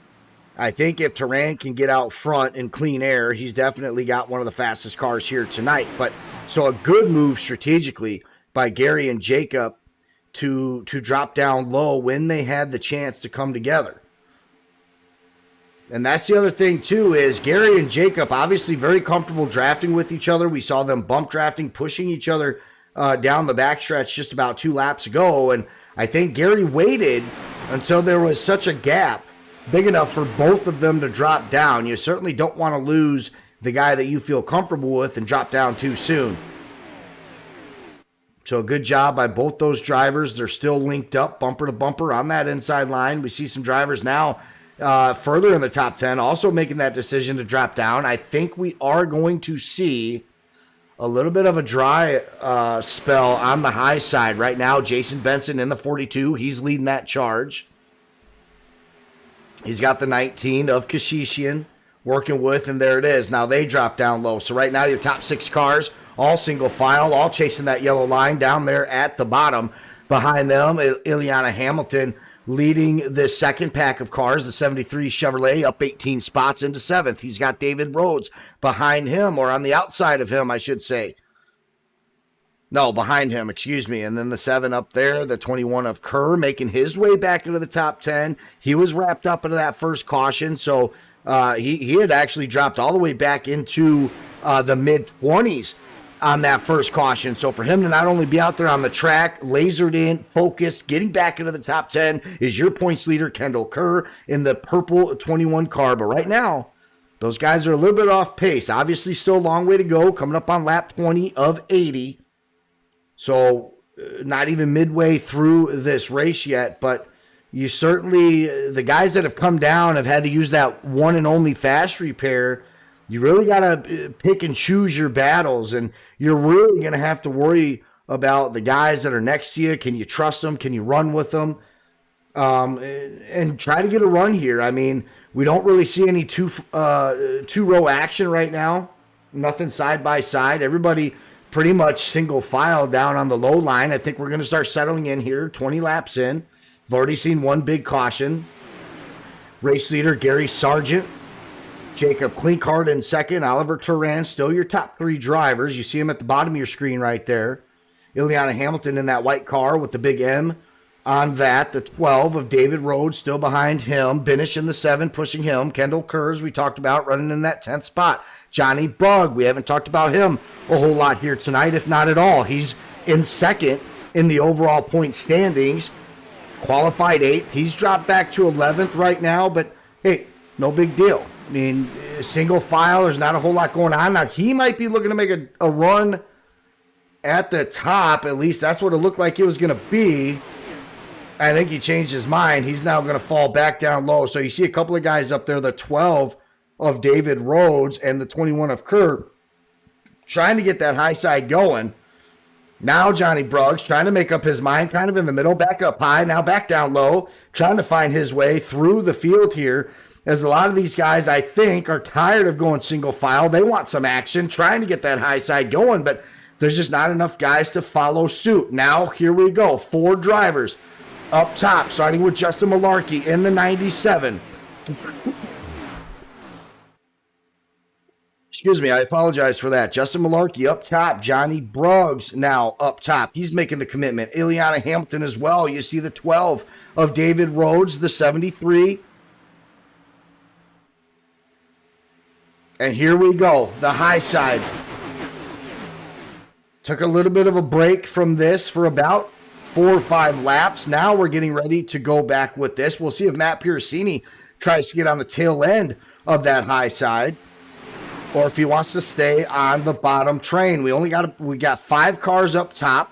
I think if Turan can get out front in clean air, he's definitely got one of the fastest cars here tonight. But so a good move strategically by Gary and Jacob to drop down low when they had the chance to come together. And that's the other thing too, is Gary and Jacob obviously very comfortable drafting with each other. We saw them bump drafting, pushing each other down the backstretch just about 2 laps ago. And I think Gary waited until there was such a gap big enough for both of them to drop down. You certainly don't want to lose the guy that you feel comfortable with and drop down too soon. So good job by both those drivers. They're still linked up bumper to bumper on that inside line. We see some drivers now further in the top 10 also making that decision to drop down. I think we are going to see a little bit of a dry spell on the high side. Right now, Jason Benson in the 42. He's leading that charge. He's got the 19 of Kashishian working with, and there it is. Now they drop down low. So right now your top 6 cars, all single file, all chasing that yellow line down there at the bottom. Behind them, Ileana Hamilton leading the second pack of cars, the 73 Chevrolet, up 18 spots into 7th. He's got David Rhodes behind him, or on the outside of him, I should say. No, behind him, excuse me. And then the 7 up there, the 21 of Kerr, making his way back into the top 10. He was wrapped up into that first caution, so he had actually dropped all the way back into the mid-20s on that first caution. So for him to not only be out there on the track, lasered in, focused, getting back into the top 10 is your points leader, Kendall Kerr, in the purple 21 car. But right now, those guys are a little bit off pace. Obviously, still a long way to go, coming up on lap 20 of 80. So not even midway through this race yet, but you certainly, the guys that have come down have had to use that one and only fast repair. You really got to pick and choose your battles, and you're really going to have to worry about the guys that are next to you. Can you trust them? Can you run with them? And try to get a run here. I mean, we don't really see any two-row action right now. Nothing side by side. Everybody pretty much single file down on the low line. I think we're going to start settling in here, 20 laps in. I've already seen one big caution. Race leader Gary Sargent, Jacob Klinkhardt in second, Oliver Turan, still your top three drivers. You see him at the bottom of your screen right there. Ileana Hamilton in that white car with the big M on that. The 12 of David Rhodes still behind him. Binish in the 7 pushing him. Kendall Kurz, we talked about, running in that 10th spot. Johnny Bugg, we haven't talked about him a whole lot here tonight, if not at all. He's in second in the overall point standings. Qualified 8th. He's dropped back to 11th right now, but hey, no big deal. I mean, single file, there's not a whole lot going on. Now, he might be looking to make a run at the top. At least that's what it looked like it was going to be. I think he changed his mind. He's now going to fall back down low. So you see a couple of guys up there, the 12 of David Rhodes and the 21 of Kurt, trying to get that high side going. Now Johnny Bruggs trying to make up his mind, kind of in the middle, back up high, now back down low, trying to find his way through the field here, as a lot of these guys, I think, are tired of going single file. They want some action, trying to get that high side going, but there's just not enough guys to follow suit. Now, here we go. 4 drivers up top, starting with Justin Malarkey in the 97. Excuse me, I apologize for that. Justin Malarkey up top. Johnny Bruggs now up top. He's making the commitment. Ileana Hamilton as well. You see the 12 of David Rhodes, the 73. And here we go, the high side. Took a little bit of a break from this for about 4 or 5 laps. Now we're getting ready to go back with this. We'll see if Matt Piercini tries to get on the tail end of that high side, or if he wants to stay on the bottom train. We got 5 cars up top.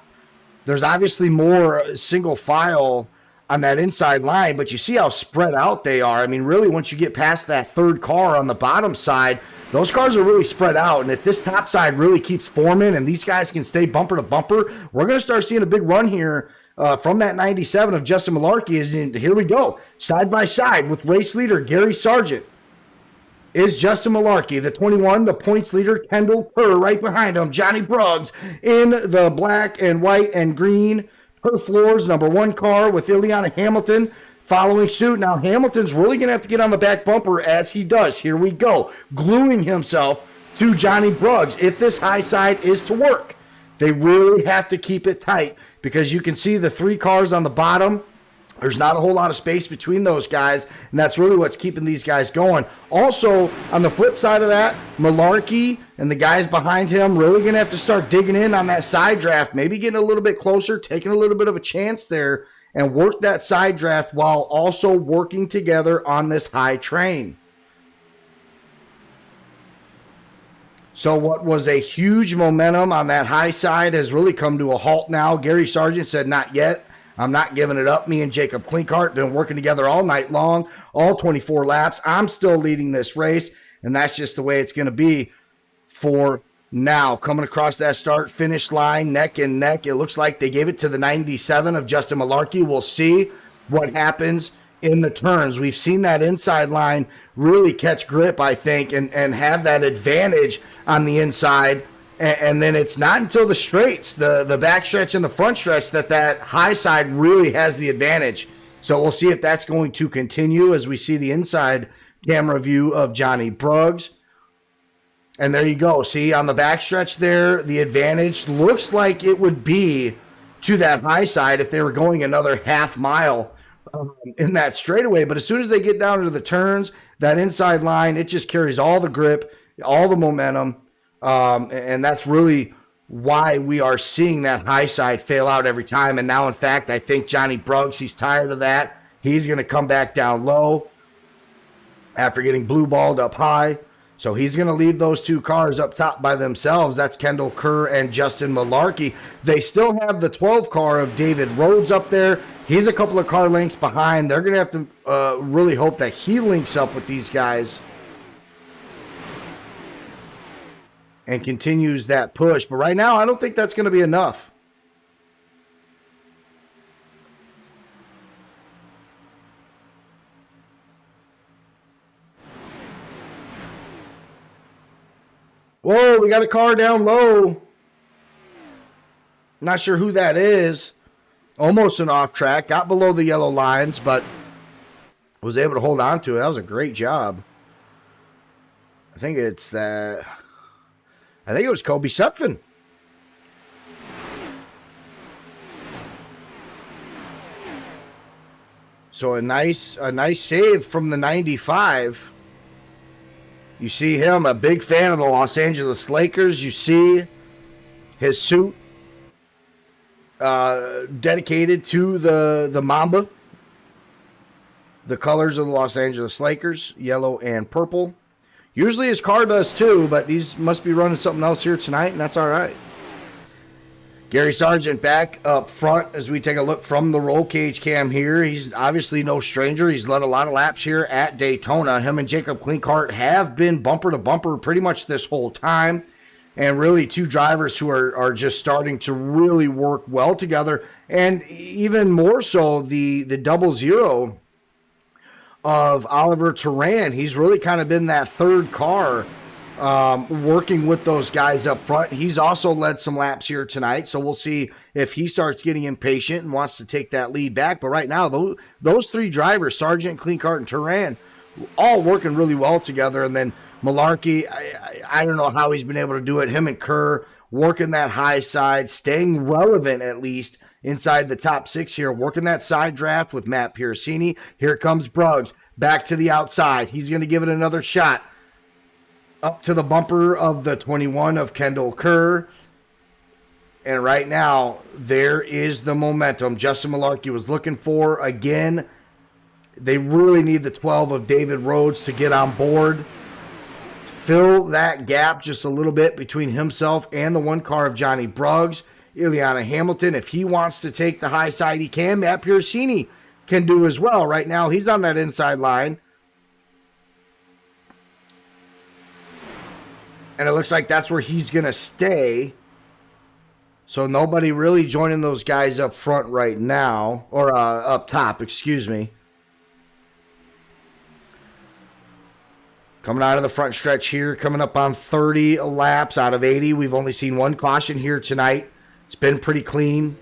There's obviously more single file on that inside line, but you see how spread out they are. I mean, really, once you get past that 3rd car on the bottom side, those cars are really spread out. And if this top side really keeps forming and these guys can stay bumper to bumper, we're going to start seeing a big run here from that 97 of Justin Malarkey. Here we go, side by side with race leader Gary Sargent is Justin Malarkey. The 21, the points leader, Kendall Kerr, right behind him. Johnny Bruggs in the black and white and green per floors number 1 car with Ileana Hamilton following suit. Now Hamilton's really going to have to get on the back bumper as he does. Here we go, gluing himself to Johnny Bruggs. If this high side is to work, they really have to keep it tight, because you can see the 3 cars on the bottom. There's not a whole lot of space between those guys, and that's really what's keeping these guys going. Also, on the flip side of that, Malarkey and the guys behind him really going to have to start digging in on that side draft, maybe getting a little bit closer, taking a little bit of a chance there, and work that side draft while also working together on this high train. So what was a huge momentum on that high side has really come to a halt now. Gary Sargent said, not yet. I'm not giving it up. Me and Jacob Klinkhardt been working together all night long, all 24 laps. I'm still leading this race, and that's just the way it's going to be for now. Coming across that start-finish line, neck and neck. It looks like they gave it to the 97 of Justin Malarkey. We'll see what happens in the turns. We've seen that inside line really catch grip, I think, and have that advantage on the inside. And then it's not until the straights, the back stretch and the front stretch, that high side really has the advantage. So we'll see if that's going to continue as we see the inside camera view of Johnny Bruggs. And there you go. See, on the back stretch there, the advantage looks like it would be to that high side if they were going another half mile in that straightaway. But as soon as they get down into the turns, that inside line, it just carries all the grip, all the momentum. And that's really why we are seeing that high side fail out every time. And now, in fact, I think Johnny Bruggs, he's tired of that. He's going to come back down low after getting blue balled up high. So he's going to leave those two cars up top by themselves. That's Kendall Kerr and Justin Malarkey. They still have the 12 car of David Rhodes up there. He's a couple of car lengths behind. They're going to have to really hope that he links up with these guys and continues that push. But right now, I don't think that's going to be enough. Whoa, we got a car down low. Not sure who that is. Almost an off track. Got below the yellow lines, but was able to hold on to it. That was a great job. I think it was Kobe Sutphin. So a nice save from the 95. You see him, a big fan of the Los Angeles Lakers. You see his suit dedicated to the Mamba. The colors of the Los Angeles Lakers, yellow and purple. Usually his car does too, but he must be running something else here tonight, and that's all right. Gary Sargent back up front as we take a look from the roll cage cam here. He's obviously no stranger. He's led a lot of laps here at Daytona. Him and Jacob Klinkart have been bumper to bumper pretty much this whole time. And really two drivers who are just starting to really work well together. And even more so, the 00 of Oliver Turan. He's really kind of been that third car working with those guys up front. He's also led some laps here tonight, so we'll see if he starts getting impatient and wants to take that lead back. But right now, those three drivers, Sargent, Klinkart, and Turan, all working really well together. And then Malarkey, I don't know how he's been able to do it. Him and Kerr working that high side, staying relevant at least inside the top six here, working that side draft with Matt Piercini. Here comes Bruggs back to the outside. He's going to give it another shot. Up to the bumper of the 21 of Kendall Kerr. And right now, there is the momentum Justin Malarkey was looking for. Again, they really need the 12 of David Rhodes to get on board. Fill that gap just a little bit between himself and the one car of Johnny Bruggs. Ileana Hamilton, if he wants to take the high side, he can. Matt Piercini can do as well. Right now, he's on that inside line. And it looks like that's where he's going to stay. So nobody really joining those guys up front right now. Or up top, excuse me. Coming out of the front stretch here. Coming up on 30 laps out of 80. We've only seen one caution here tonight. It's been pretty clean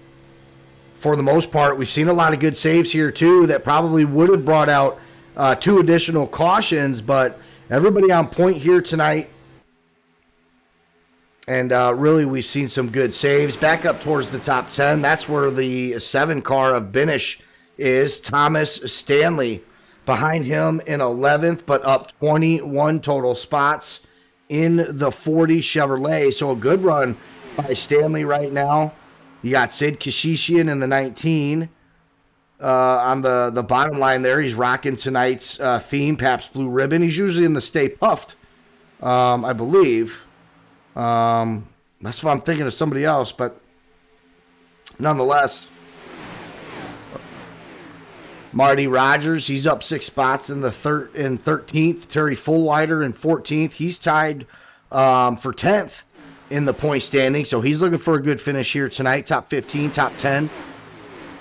for the most part. We've seen a lot of good saves here too that probably would have brought out 2 additional cautions. But everybody on point here tonight. And really, we've seen some good saves. Back up towards the top 10. That's where the 7 car of Binish is. Thomas Stanley behind him in 11th, but up 21 total spots in the 40 Chevrolet. So a good run by Stanley right now. You got Sid Kashishian in the 19. On the bottom line there, he's rocking tonight's theme, Pabst Blue Ribbon. He's usually in the Stay Puffed, I believe. That's what I'm thinking of somebody else, but nonetheless, Marty Rogers, he's up 6 spots in the 13th. Terry Fullwider in 14th. He's tied for 10th in the point standing, so he's looking for a good finish here tonight. Top 15, top 10.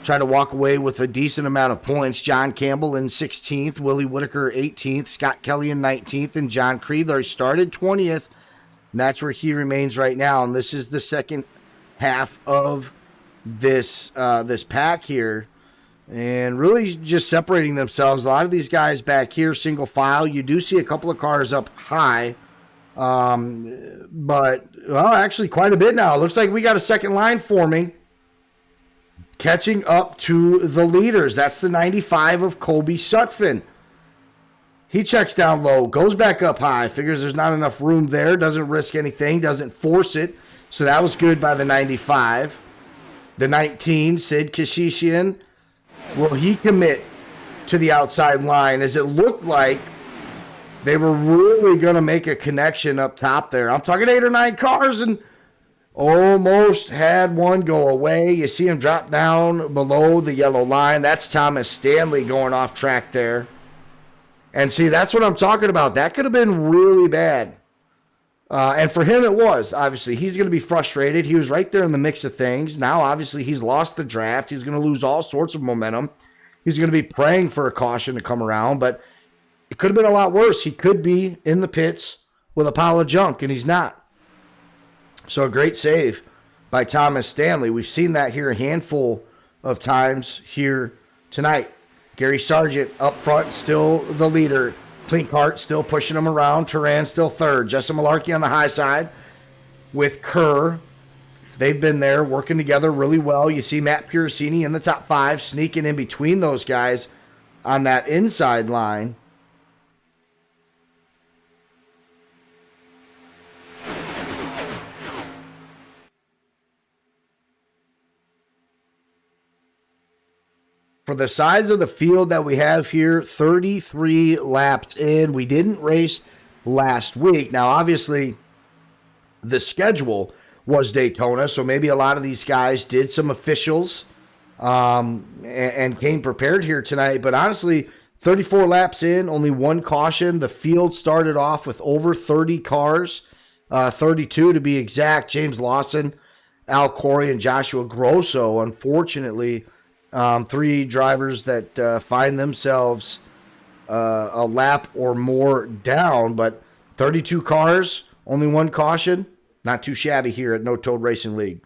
Try to walk away with a decent amount of points. John Campbell in 16th, Willie Whitaker 18th, Scott Kelly in 19th, and John Creedler started 20th. And that's where he remains right now. And this is the second half of this pack here. And really just separating themselves. A lot of these guys back here, single file. You do see a couple of cars up high. But, well, actually quite a bit now. It looks like we got a second line forming. Catching up to the leaders. That's the 95 of Colby Sutphin. He checks down low, goes back up high, figures there's not enough room there, doesn't risk anything, doesn't force it. So that was good by the 95. The 19, Sid Kashishian, will he commit to the outside line? As it looked like They were really going to make a connection up top there. I'm talking 8 or 9 cars, and almost had one go away. You see him drop down below the yellow line. That's Thomas Stanley going off track there. And see, that's what I'm talking about. That could have been really bad. And for him, it was. Obviously, he's going to be frustrated. He was right there in the mix of things. Now, obviously, he's lost the draft. He's going to lose all sorts of momentum. He's going to be praying for a caution to come around, but it could have been a lot worse. He could be in the pits with a pile of junk, and he's not. So a great save by Thomas Stanley. We've seen that here a handful of times here tonight. Gary Sargent up front, still the leader. Clint Hart still pushing him around. Turan still third. Justin Malarkey on the high side with Kerr. They've been there working together really well. You see Matt Piracini in the top 5, sneaking in between those guys on that inside line. For the size of the field that we have here, 33 laps in. We didn't race last week. Now, obviously, the schedule was Daytona, so maybe a lot of these guys did some officials and came prepared here tonight. But honestly, 34 laps in, only 1 caution. The field started off with over 30 cars, 32 to be exact. James Lawson, Al Corey, and Joshua Grosso, unfortunately, 3 drivers that find themselves a lap or more down, but 32 cars, only 1 caution. Not too shabby here at No Toad Racing League.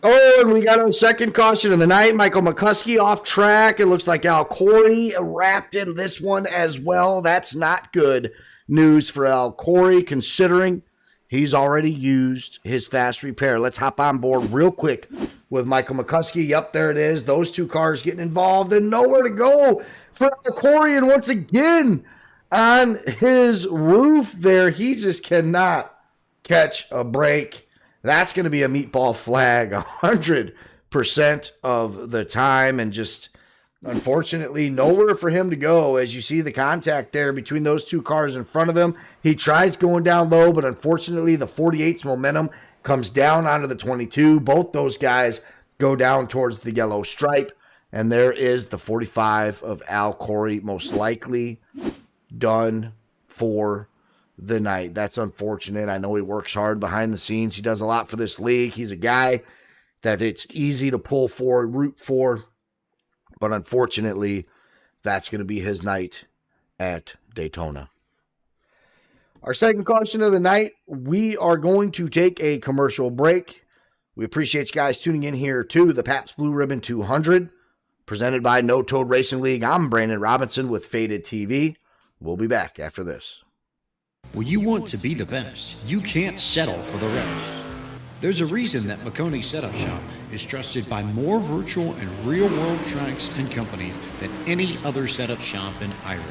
Oh, and we got our second caution of the night. Michael McCuskey off track. It looks like Al Corey wrapped in this one as well. That's not good news for Al Corey, considering he's already used his fast repair. Let's hop on board real quick with Michael McCuskey. Yep, there it is. Those 2 cars getting involved and nowhere to go for Al Corey. And once again, on his roof there, he just cannot catch a break. That's going to be a meatball flag 100% of the time, and just unfortunately nowhere for him to go. As you see the contact there between those 2 cars in front of him, he tries going down low, but unfortunately the 48's momentum comes down onto the 22. Both those guys go down towards the yellow stripe, and there is the 45 of Al Corey, most likely done for the night. That's unfortunate. I know he works hard behind the scenes. He does a lot for this league. He's a guy that it's easy to pull for, root for, but unfortunately, that's going to be his night at Daytona. Our second caution of the night, we are going to take a commercial break. We appreciate you guys tuning in here to the Pabst Blue Ribbon 200, presented by No Toad Racing League. I'm Brandon Robinson with Faded TV. We'll be back after this. When you want to be the best, you can't settle for the rest. There's a reason that McConey Setup Shop is trusted by more virtual and real-world tracks and companies than any other setup shop in Irish.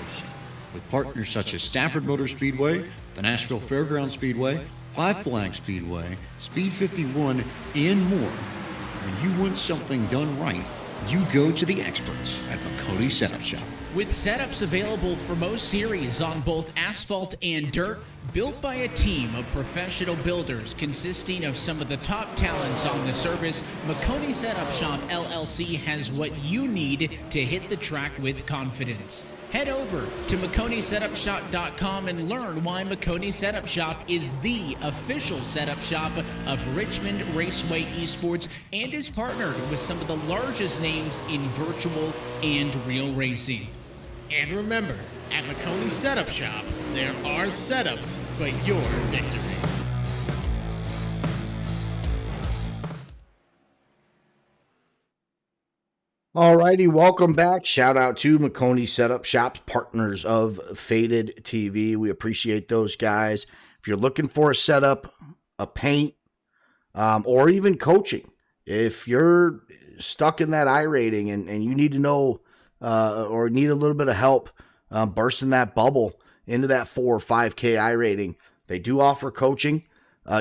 With partners such as Stafford Motor Speedway, the Nashville Fairgrounds Speedway, Five Flag Speedway, Speed 51, and more. When you want something done right, you go to the experts at McConey Setup Shop. With setups available for most series on both asphalt and dirt, built by a team of professional builders consisting of some of the top talents on the service, McConey Setup Shop LLC has what you need to hit the track with confidence. Head over to McConeySetupShop.com and learn why McConey Setup Shop is the official setup shop of Richmond Raceway Esports and is partnered with some of the largest names in virtual and real racing. And remember, at McConey Setup Shop, there are setups, but your victories. Alrighty, welcome back. Shout out to McConey Setup Shops, partners of Faded TV. We appreciate those guys. If you're looking for a setup, a paint, or even coaching, if you're stuck in that I rating and you need to know or need a little bit of help bursting that bubble into that 4 or 5K I rating, they do offer coaching.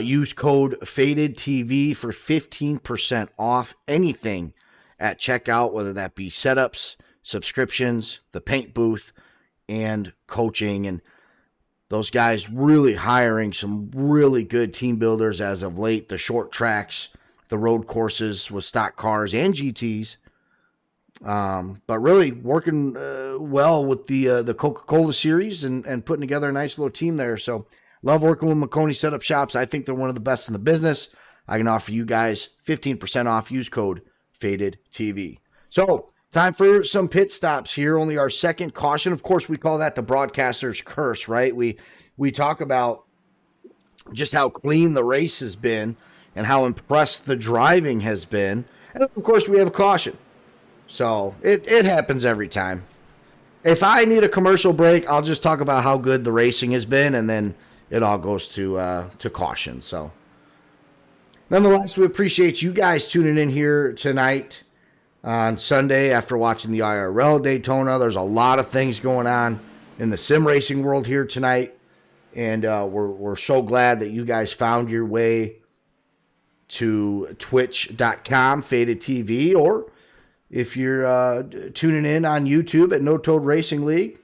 Use code FADEDTV for 15% off anything at checkout, whether that be setups, subscriptions, the paint booth, and coaching. And those guys really hiring some really good team builders as of late. The short tracks, the road courses with stock cars and GTs. But really working well with the Coca-Cola series and putting together a nice little team there. So love working with McConey Setup Shops. I think they're one of the best in the business. I can offer you guys 15% off. Use code Faded TV. So time for some pit stops here. Only our second caution. Of course, we call that the broadcaster's curse, right? We talk about just how clean the race has been and how impressed the driving has been. And of course, we have a caution. So it happens every time. If I need a commercial break, I'll just talk about how good the racing has been, and then it all goes to caution. So nonetheless, we appreciate you guys tuning in here tonight on Sunday after watching the IRL Daytona. There's a lot of things going on in the sim racing world here tonight, and we're so glad that you guys found your way to twitch.com, Faded TV, or if you're tuning in on YouTube at No Toad Racing League.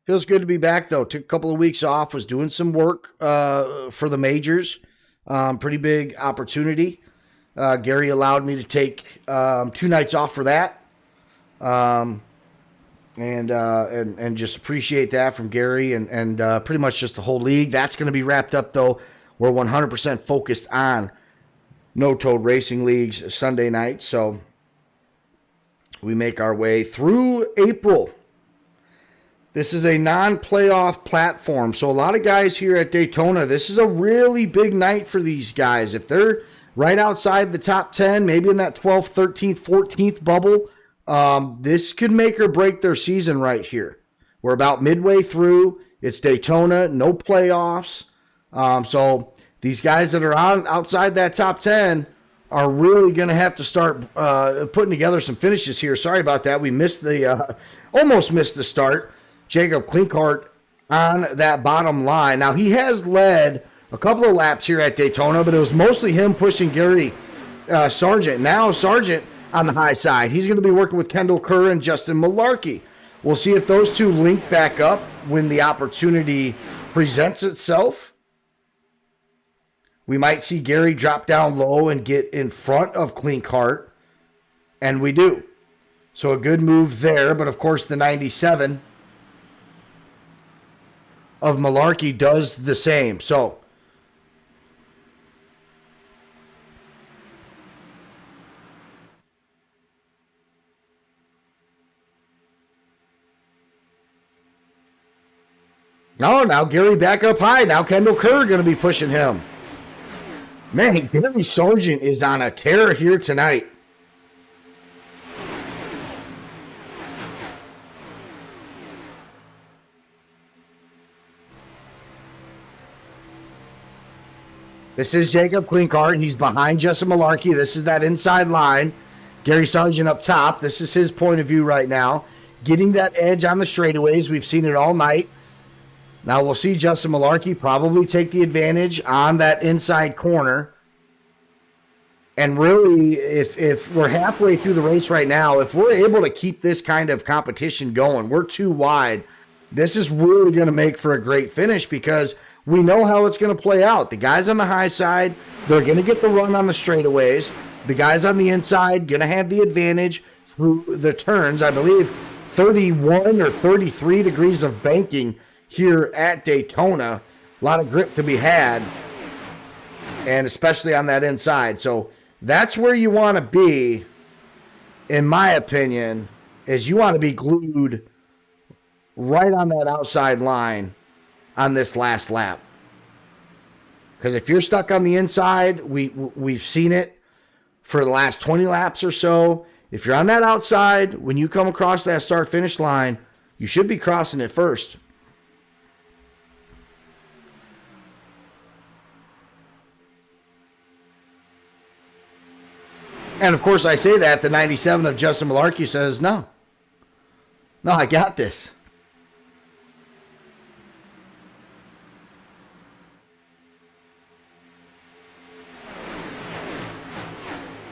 Feels good to be back, though. Took a couple of weeks off, was doing some work for the majors. Pretty big opportunity. Gary allowed me to take 2 nights off for that. And just appreciate that from Gary and pretty much just the whole league. That's going to be wrapped up, though. We're 100% focused on No Toad Racing League's Sunday night. So we make our way through April. This is a non-playoff platform. So a lot of guys here at Daytona, this is a really big night for these guys. If they're right outside the top 10, maybe in that 12th, 13th, 14th bubble, this could make or break their season right here. We're about midway through. It's Daytona, no playoffs. So these guys that are outside that top 10 are really going to have to start putting together some finishes here. Sorry about that. We missed almost missed the start. Jacob Klinkhardt on that bottom line. Now, he has led a couple of laps here at Daytona, but it was mostly him pushing Gary Sargent. Now, Sargent on the high side. He's going to be working with Kendall Kerr and Justin Malarkey. We'll see if those two link back up when the opportunity presents itself. We might see Gary drop down low and get in front of Klinkhardt, and we do. So a good move there, but of course the 97 of Malarkey does the same. So now Gary back up high. Now Kendall Kerr going to be pushing him. Man, Gary Sargent is on a tear here tonight. This is Jacob Klinkhardt. He's behind Justin Malarkey. This is that inside line. Gary Sargent up top. This is his point of view right now. Getting that edge on the straightaways. We've seen it all night. Now we'll see Justin Malarkey probably take the advantage on that inside corner. And really, if we're halfway through the race right now, if we're able to keep this kind of competition going, we're too wide. This is really going to make for a great finish because we know how it's going to play out. The guys on the high side, they're going to get the run on the straightaways. The guys on the inside going to have the advantage through the turns. I believe 31 or 33 degrees of banking here at Daytona. A lot of grip to be had, and especially on that inside. So that's where you want to be, in my opinion, is you want to be glued right on that outside line on this last lap. Because if you're stuck on the inside, we've seen it for the last 20 laps or so. If you're on that outside, when you come across that start-finish line, you should be crossing it first. And, of course, I say that. The 97 of Justin Malarkey says, no, I got this.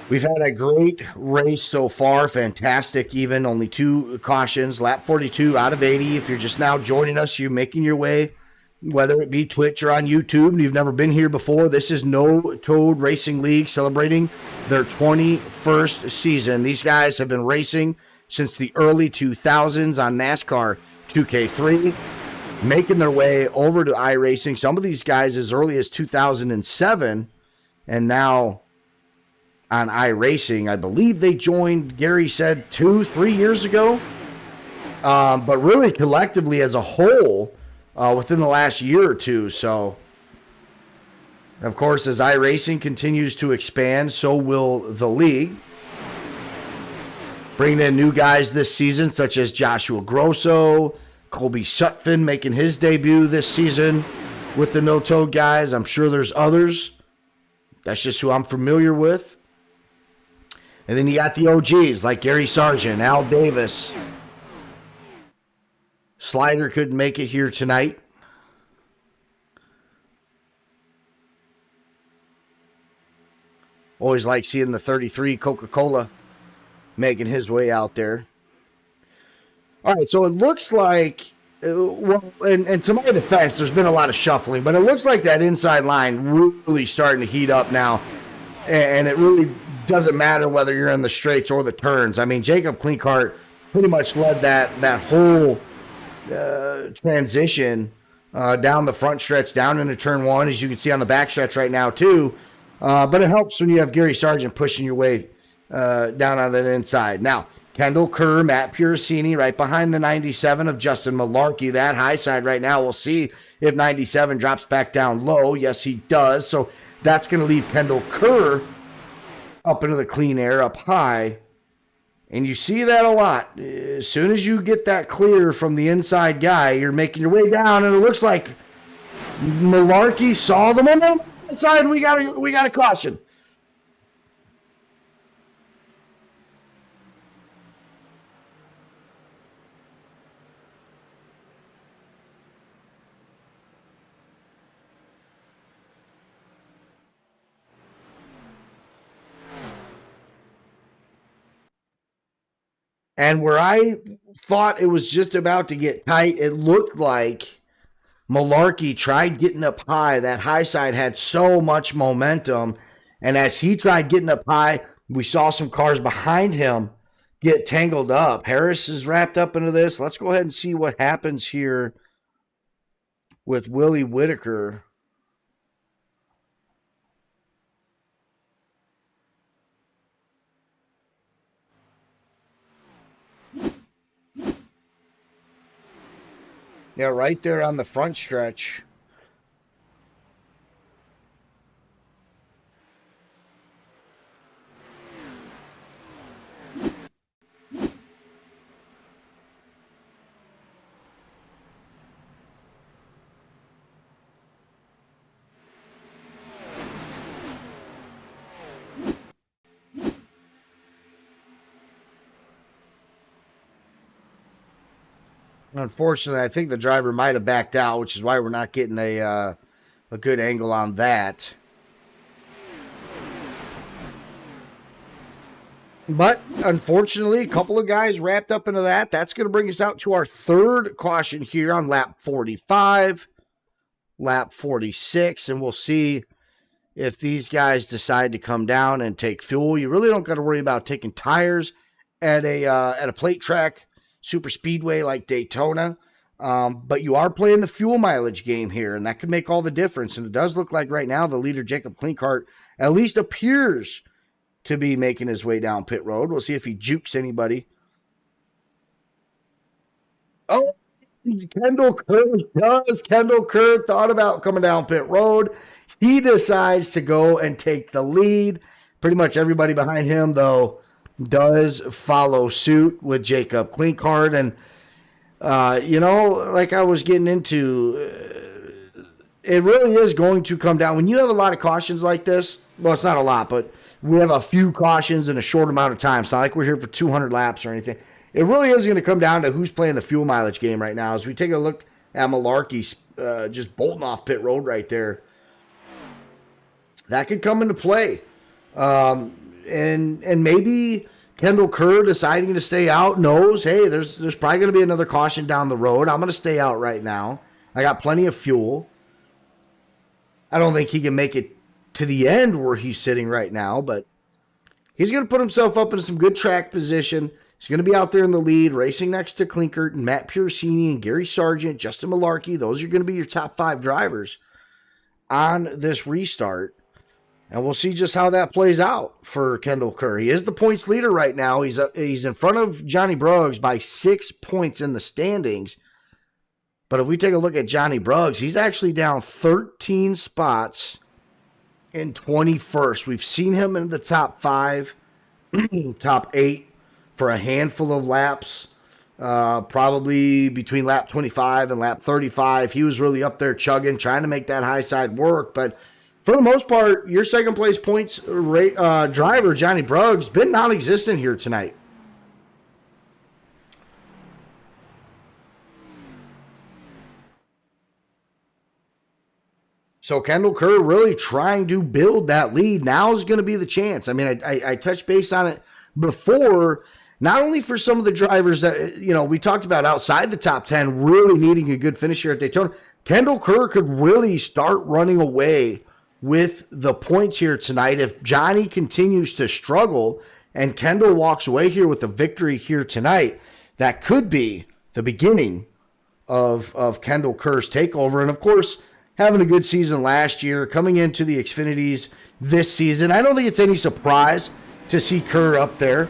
We've had a great race so far. Fantastic, even. Only 2 cautions. Lap 42 out of 80. If you're just now joining us, you're making your way, whether it be Twitch or on YouTube, and you've never been here before, this is No Toad Racing League celebrating their 21st season. These guys have been racing since the early 2000s on NASCAR 2K3, making their way over to iRacing. Some of these guys as early as 2007, and now on iRacing. I believe they joined, Gary said, 2-3 years ago. But really collectively as a whole, within the last year or two. So, of course, as iRacing continues to expand, so will the league. Bringing in new guys this season, such as Joshua Grosso, Colby Sutphin making his debut this season with the No Toad guys. I'm sure there's others. That's just who I'm familiar with. And then you got the OGs like Gary Sargent, Al Davis. Slider couldn't make it here tonight. Always like seeing the 33 Coca-Cola making his way out there. All right, so it looks like, and to my defense, there's been a lot of shuffling, but it looks like that inside line really starting to heat up now, and it really doesn't matter whether you're in the straights or the turns. I mean, Jacob Klinkart pretty much led that whole transition down the front stretch, down into turn 1, as you can see on the back stretch right now too. But it helps when you have Gary Sargent pushing your way down on that inside. Now, Kendall Kerr, Matt Puricini right behind the 97 of Justin Malarkey. That high side right now, we'll see if 97 drops back down low. Yes, he does. So that's going to leave Kendall Kerr up into the clean air, up high. And you see that a lot. As soon as you get that clear from the inside guy, you're making your way down, and it looks like Malarkey saw them on the side, and we got a caution. And where I thought it was just about to get tight, it looked like Malarkey tried getting up high. That high side had so much momentum. And as he tried getting up high, we saw some cars behind him get tangled up. Harris is wrapped up into this. Let's go ahead and see what happens here with Willie Whitaker. Yeah, right there on the front stretch. Unfortunately, I think the driver might have backed out, which is why we're not getting a good angle on that. But unfortunately, a couple of guys wrapped up into that. That's going to bring us out to our third caution here on lap 45, lap 46, and we'll see if these guys decide to come down and take fuel. You really don't got to worry about taking tires at a plate track super speedway like Daytona, but you are playing the fuel mileage game here, and that could make all the difference. And it does look like right now the leader, Jacob Klinkart, at least appears to be making his way down pit road. We'll see if he jukes anybody. Oh, Kendall Kerr does. Kendall Kerr thought about coming down pit road. He decides to go and take the lead. Pretty much everybody behind him, though, does follow suit with Jacob Klinkhardt. And, like I was getting into, it really is going to come down. When you have a lot of cautions like this, well, it's not a lot, but we have a few cautions in a short amount of time. It's not like we're here for 200 laps or anything. It really is going to come down to who's playing the fuel mileage game right now. As we take a look at Malarkey just bolting off pit road right there, that could come into play. And maybe Kendall Kerr deciding to stay out knows, hey, there's probably going to be another caution down the road. I'm going to stay out right now. I got plenty of fuel. I don't think he can make it to the end where he's sitting right now, but he's going to put himself up into some good track position. He's going to be out there in the lead, racing next to Klinkert and Matt Piercini and Gary Sargent, Justin Malarkey. Those are going to be your top 5 drivers on this restart. And we'll see just how that plays out for Kendall Kerr. He is the points leader right now. He's in front of Johnny Bruggs by 6 points in the standings. But if we take a look at Johnny Bruggs, he's actually down 13 spots in 21st. We've seen him in the top 5, top 8 for a handful of laps, probably between lap 25 and lap 35. He was really up there chugging, trying to make that high side work. But for the most part, your second place points driver, Johnny Bruggs, been non-existent here tonight. So Kendall Kerr really trying to build that lead. Now is going to be the chance. I mean, I touched base on it before, not only for some of the drivers that, we talked about outside the top 10 really needing a good finish here at Daytona. Kendall Kerr could really start running away with the points here tonight if Johnny continues to struggle and Kendall walks away here with a victory here tonight. That could be the beginning of Kendall Kerr's takeover. And, of course, having a good season last year, coming into the Xfinities this season, I don't think it's any surprise to see Kerr up there.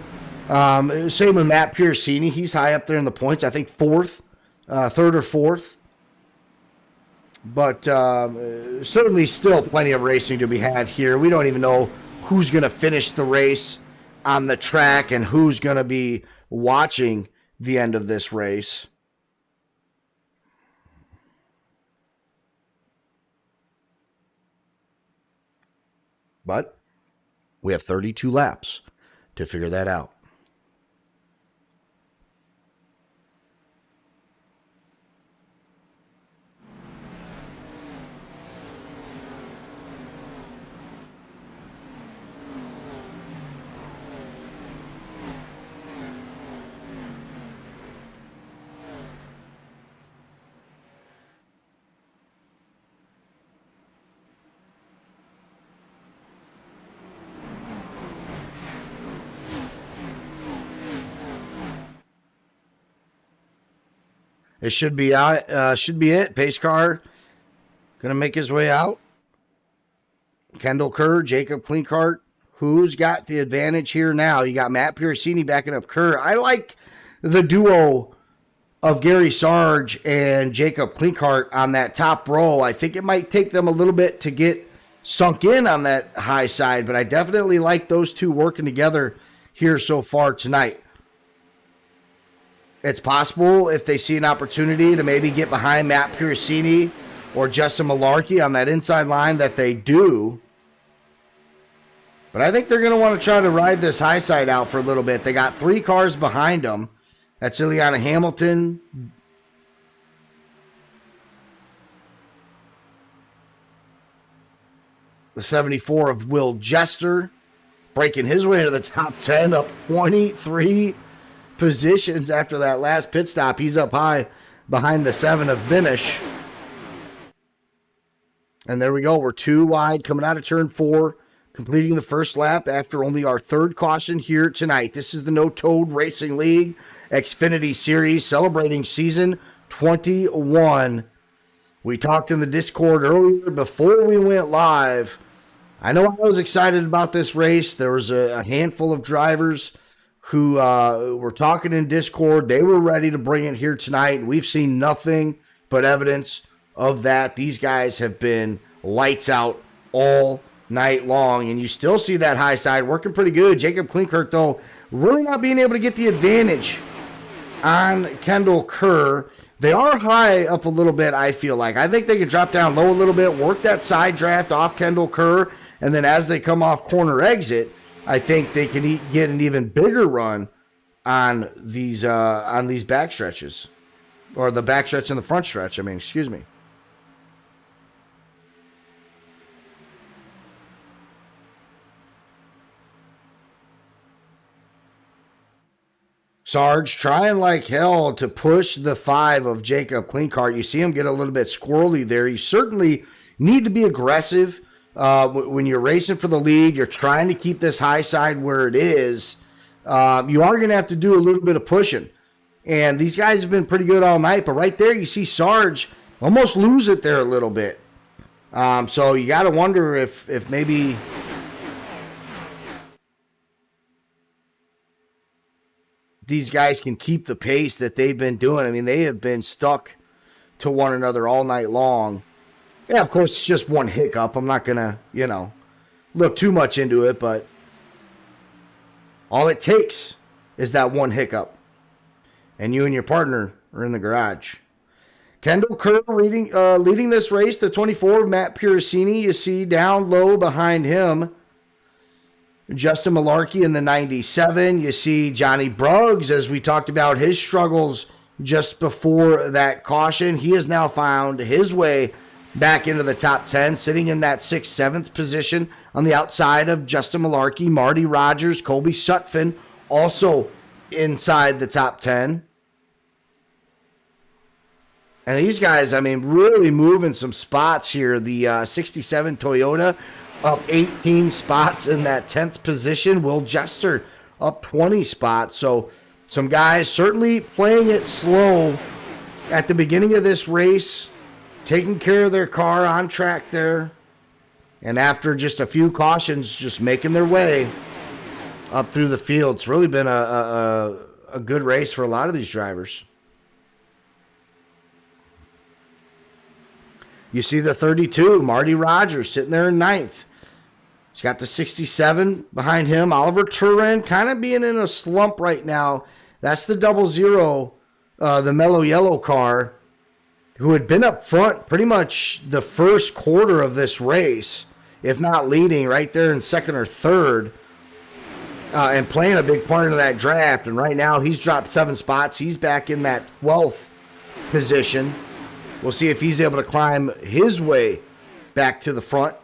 Same with Matt Piercini. He's high up there in the points. I think third or fourth. But certainly still plenty of racing to be had here. We don't even know who's going to finish the race on the track and who's going to be watching the end of this race. But we have 32 laps to figure that out. It should be out. Should be it. Pace car gonna make his way out. Kendall Kerr, Jacob Klinkhardt. Who's got the advantage here now? You got Matt Piercini backing up Kerr. I like the duo of Gary Sarge and Jacob Klinkhardt on that top row. I think it might take them a little bit to get sunk in on that high side, but I definitely like those two working together here so far tonight. It's possible if they see an opportunity to maybe get behind Matt Piercini or Justin Malarkey on that inside line that they do. But I think they're going to want to try to ride this high side out for a little bit. They got 3 cars behind them. That's Ileana Hamilton, the 74 of Will Jester, breaking his way to the top 10, up 23 positions after that last pit stop. He's up high behind the 7 of Binish. And there we go. We're 2 wide coming out of turn 4, completing the first lap after only our 3rd caution here tonight. This is the No Toad Racing League Xfinity Series celebrating season 21. We talked in the Discord earlier before we went live. I know I was excited about this race. There was a handful of drivers who were talking in Discord. They were ready to bring it here tonight, and we've seen nothing but evidence of that. These guys have been lights out all night long, and you still see that high side working pretty good. Jacob Klinkert, though, really not being able to get the advantage on Kendall Kerr. They are high up a little bit, I feel like. I think they could drop down low a little bit, work that side draft off Kendall Kerr, and then as they come off corner exit, I think they can get an even bigger run on these back stretches, or the back stretch and the front stretch. Excuse me. Sarge trying like hell to push the 5 of Jacob Klinkert. You see him get a little bit squirrely there. You certainly need to be aggressive when you're racing for the lead. You're trying to keep this high side where it is. You are going to have to do a little bit of pushing. And these guys have been pretty good all night. But right there, you see Sarge almost lose it there a little bit. So you got to wonder if maybe these guys can keep the pace that they've been doing. They have been stuck to one another all night long. Yeah, of course, it's just one hiccup. I'm not going to, look too much into it, but all it takes is that one hiccup. And you and your partner are in the garage. Kendall Kerr leading this race, the 24 of Matt Piracini. You see down low behind him Justin Malarkey in the 97. You see Johnny Bruggs, as we talked about his struggles just before that caution. He has now found his way back into the top 10, sitting in that 6th, 7th position on the outside of Justin Malarkey. Marty Rogers, Colby Sutphin, also inside the top 10. And these guys, really moving some spots here. The 67 Toyota up 18 spots in that 10th position. Will Jester up 20 spots. So some guys certainly playing it slow at the beginning of this race, taking care of their car on track there. And after just a few cautions, just making their way up through the field. It's really been a good race for a lot of these drivers. You see the 32, Marty Rogers, sitting there in 9th. He's got the 67 behind him. Oliver Turin kind of being in a slump right now. That's the 00, the mellow yellow car, who had been up front pretty much the first quarter of this race, if not leading right there in 2nd or 3rd, and playing a big part of that draft. And right now he's dropped 7 spots. He's back in that 12th position. We'll see if he's able to climb his way back to the front.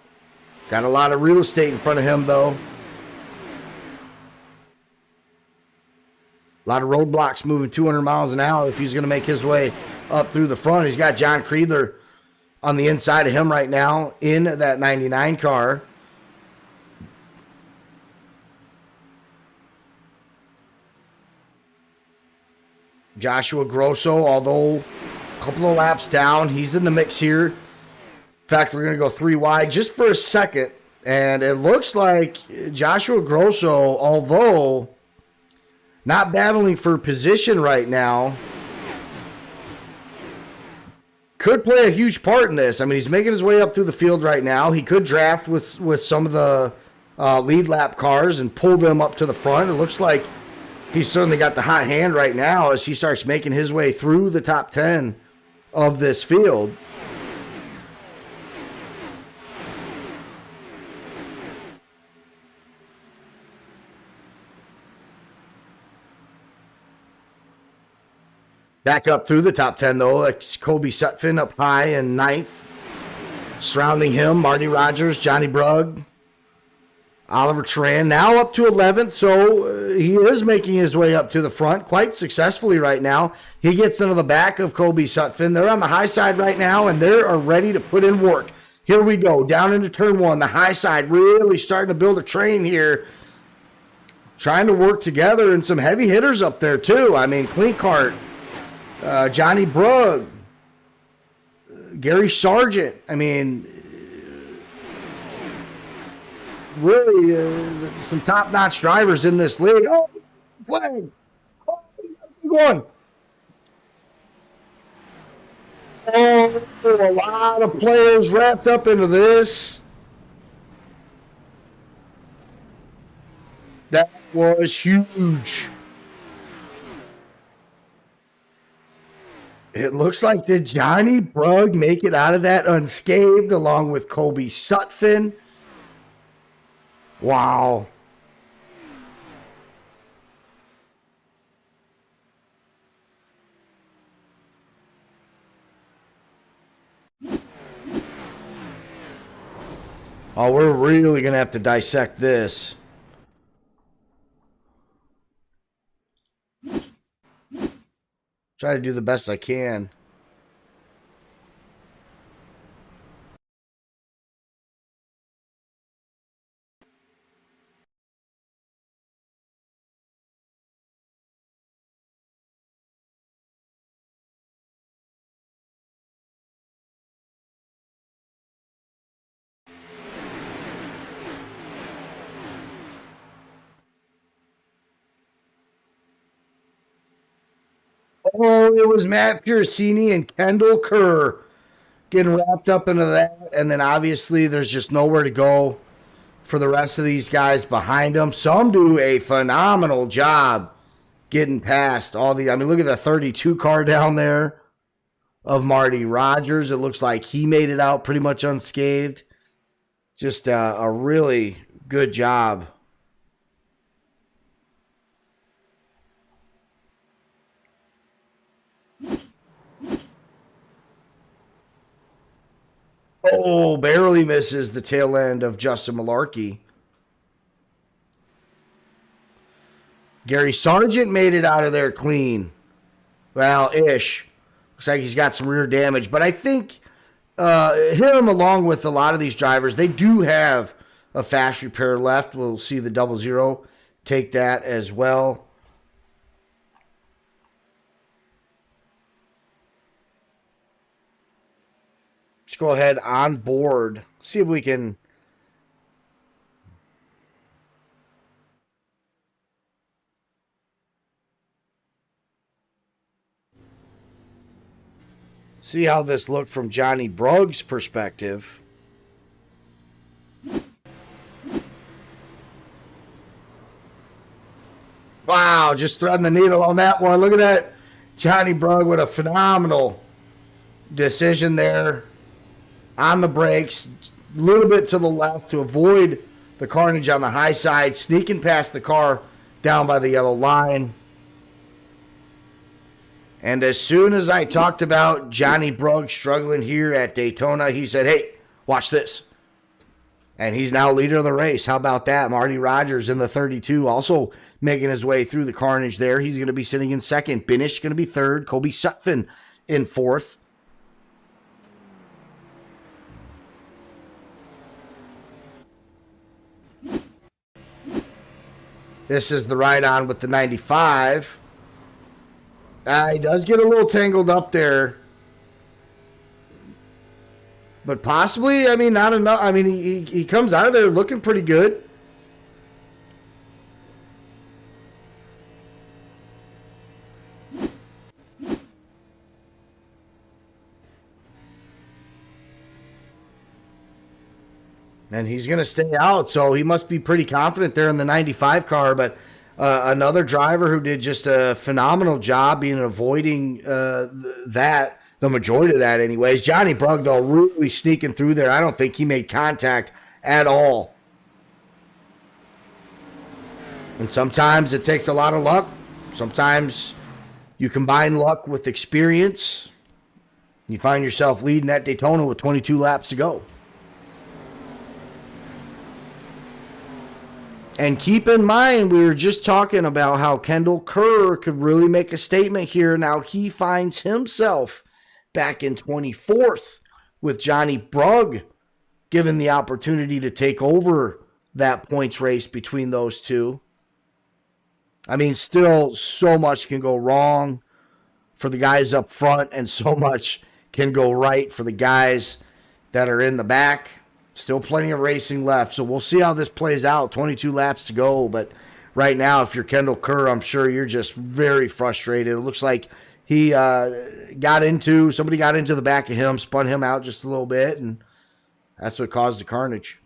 Got a lot of real estate in front of him, though. A lot of roadblocks moving 200 miles an hour if he's going to make his way up through the front. He's got John Creedler on the inside of him right now in that 99 car. Joshua Grosso, although a couple of laps down, he's in the mix here. In fact, we're going to go 3 wide just for a second. And it looks like Joshua Grosso, although not battling for position right now, could play a huge part in this. He's making his way up through the field right now. He could draft with some of the lead lap cars and pull them up to the front. It looks like he's certainly got the hot hand right now as he starts making his way through the top 10 of this field. Back up through the top 10, though. That's Colby Sutphin up high in 9th. Surrounding him, Marty Rogers, Johnny Brugg, Oliver Turan, now up to 11th. So he is making his way up to the front quite successfully right now. He gets into the back of Colby Sutphin. They're on the high side right now, and they are ready to put in work. Here we go, down into turn 1. The high side really starting to build a train here. Trying to work together, and some heavy hitters up there, too. Klinkert, Johnny Brugg, Gary Sargent. Really some top-notch drivers in this league. Oh, flag. Oh, keep going. Oh, a lot of players wrapped up into this. That was huge. It looks like did Johnny Brugg make it out of that unscathed along with Kobe Sutphin? Wow. Oh, we're really going to have to dissect this. Try to do the best I can. Oh, it was Matt Piercini and Kendall Kerr getting wrapped up into that. And then obviously there's just nowhere to go for the rest of these guys behind them. Some do a phenomenal job getting past all the, I mean, look at the 32 car down there of Marty Rogers. It looks like he made it out pretty much unscathed. Just a really good job. Oh, barely misses the tail end of Justin Malarkey. Gary Sargent made it out of there clean. Well, ish. Looks like he's got some rear damage. But I think him, along with a lot of these drivers, they do have a fast repair left. We'll see the 00 take that as well. Let's go ahead on board. See if we can see how this looked from Johnny Brugg's perspective. Wow, just threading the needle on that one. Look at that. Johnny Brugg with a phenomenal decision there on the brakes, a little bit to the left to avoid the carnage on the high side, sneaking past the car down by the yellow line. And as soon as I talked about Johnny Brugg struggling here at Daytona, he said, hey, watch this. And he's now leader of the race. How about that? Marty Rogers in the 32 also making his way through the carnage there. He's going to be sitting in second. Binish going to be third. Kobe Sutphin in fourth. This is the ride-on with the 95. He does get a little tangled up there. But possibly, I mean, not enough. I mean, he comes out of there looking pretty good. And he's going to stay out, so he must be pretty confident there in the 95 car. But another driver who did just a phenomenal job in avoiding that, the majority of that anyways. Johnny Brugg, though, really sneaking through there. I don't think he made contact at all. And sometimes it takes a lot of luck. Sometimes you combine luck with experience. You find yourself leading at Daytona with 22 laps to go. And keep in mind, we were just talking about how Kendall Kerr could really make a statement here. Now he finds himself back in 24th with Johnny Brugg given the opportunity to take over that points race between those two. I mean, still so much can go wrong for the guys up front and so much can go right for the guys that are in the back. Still plenty of racing left, so we'll see how this plays out. 22 laps to go, but right now, if you're Kendall Kerr, I'm sure you're just very frustrated. It looks like he somebody got into the back of him, spun him out just a little bit, and that's what caused the carnage.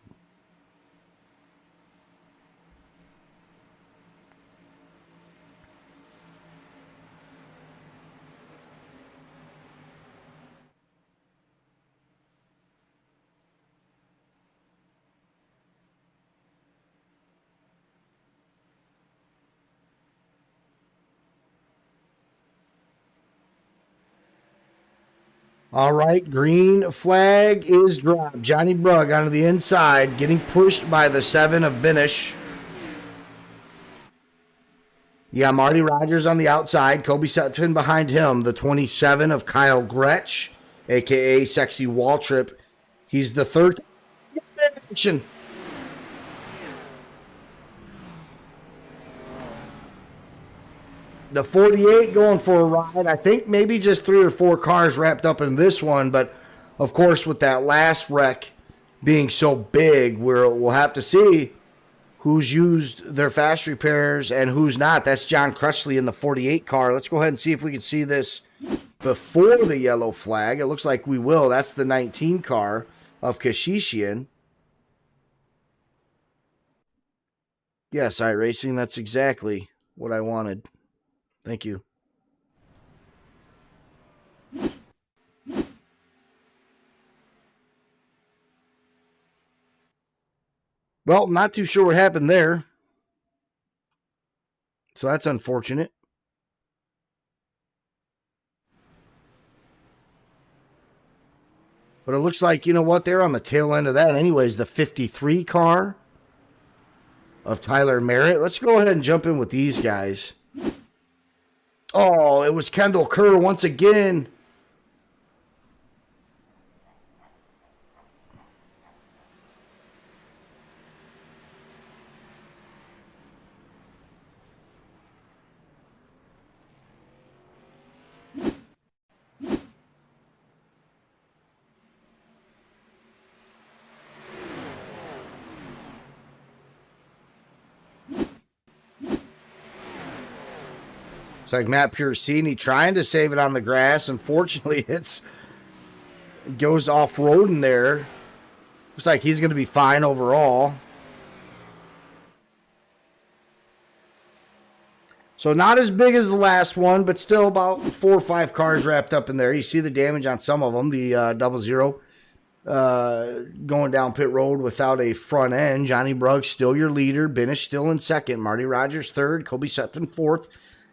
All right, green flag is dropped. Johnny Brugg onto the inside, getting pushed by the 7 of Binish. Yeah, Marty Rogers on the outside. Kobe Sutton behind him. The 27 of Kyle Gretsch, a.k.a. Sexy Waltrip. He's the third. The 48 going for a ride. I think maybe just 3 or 4 cars wrapped up in this one. But, of course, with that last wreck being so big, we'll have to see who's used their fast repairs and who's not. That's John Crutchley in the 48 car. Let's go ahead and see if we can see this before the yellow flag. It looks like we will. That's the 19 car of Kashishian. Yes, iRacing, that's exactly what I wanted. Thank you. Well, not too sure what happened there. So that's unfortunate. But it looks like, you know what, they're on the tail end of that anyways. The 53 car of Tyler Merritt. Let's go ahead and jump in with these guys. Oh, it was Kendall Kerr once again. It's like Matt Pursini trying to save it on the grass. Unfortunately, it goes off-roading there. Looks like he's going to be fine overall. So not as big as the last one, but still about 4 or 5 cars wrapped up in there. You see the damage on some of them. The 00 going down pit road without a front end. Johnny Brugg still your leader. Binish still in second. Marty Rogers third. Kobe Sutton fourth.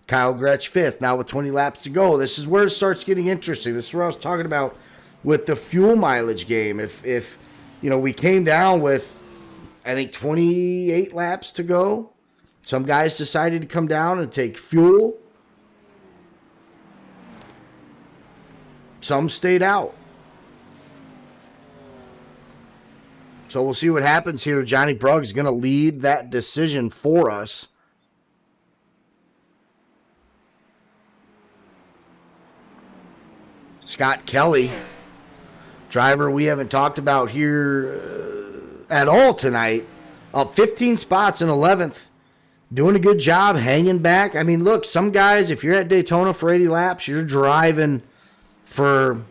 Kyle Gretsch fifth. Now with 20 laps to go, this is where it starts getting interesting. This is what I was talking about with the fuel mileage game. If you know, we came down with, I think, 28 laps to go, some guys decided to come down and take fuel. Some stayed out. So we'll see what happens here. Johnny Brugg is going to lead that decision for us. Scott Kelly, driver we haven't talked about here at all tonight, up 15 spots in 11th, doing a good job hanging back. I mean, look, some guys, if you're at Daytona for 80 laps, you're driving for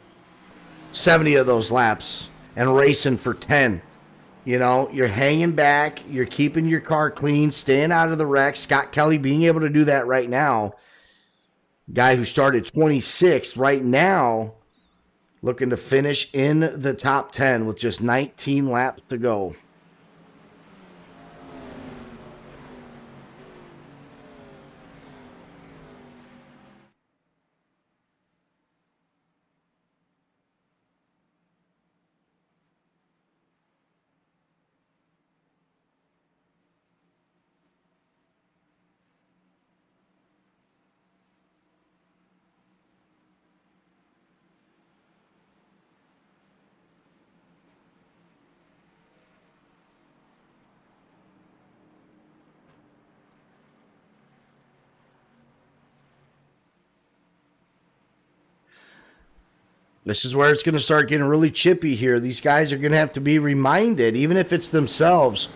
70 of those laps and racing for 10. You know, you're hanging back, you're keeping your car clean, staying out of the wreck. Scott Kelly being able to do that right now. Guy who started 26th right now, looking to finish in the top 10 with just 19 laps to go. This is where it's going to start getting really chippy here. These guys are going to have to be reminded, even if it's themselves,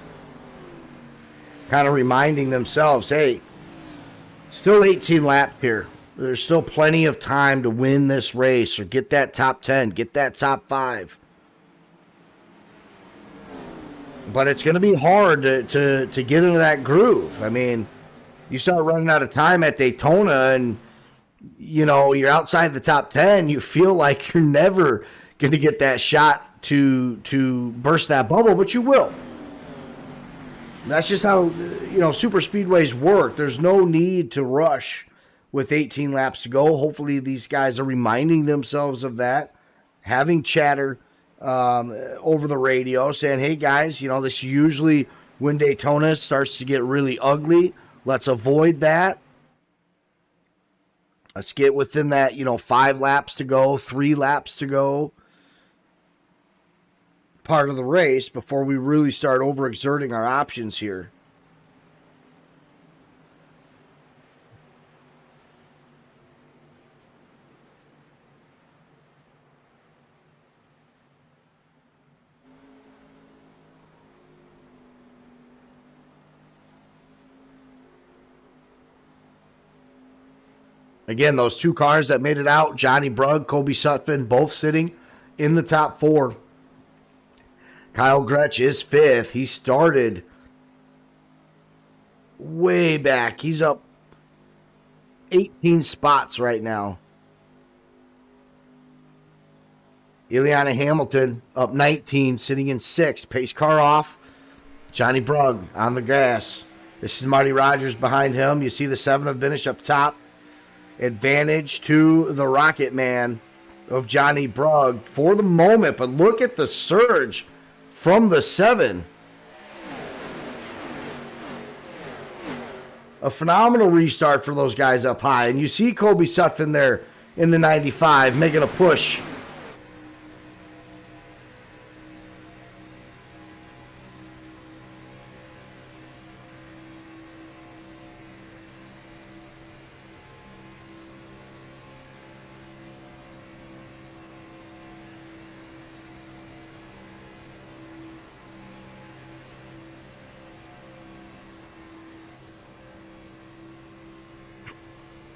kind of reminding themselves, hey, still 18 laps here. There's still plenty of time to win this race or get that top 10, get that top 5. But it's going to be hard to get into that groove. I mean, you start running out of time at Daytona and, you know, you're outside the top 10, you feel like you're never going to get that shot to burst that bubble, but you will. That's just how, you know, super speedways work. There's no need to rush with 18 laps to go. Hopefully these guys are reminding themselves of that, having chatter over the radio saying, hey guys, you know, this usually when Daytona starts to get really ugly. Let's avoid that. Let's get within that, you know, 5 laps to go, 3 laps to go part of the race before we really start overexerting our options here. Again, those 2 cars that made it out, Johnny Brugg, Kobe Sutphin, both sitting in the top 4. Kyle Gretsch is 5th. He started way back. He's up 18 spots right now. Ileana Hamilton up 19, sitting in 6th. Pace car off. Johnny Brugg on the gas. This is Marty Rogers behind him. You see the 7 of finish up top. Advantage to the Rocket Man of Johnny Brugg for the moment, but look at the surge from the 7. A phenomenal restart for those guys up high, and you see Kobe Sutphin there in the 95 making a push.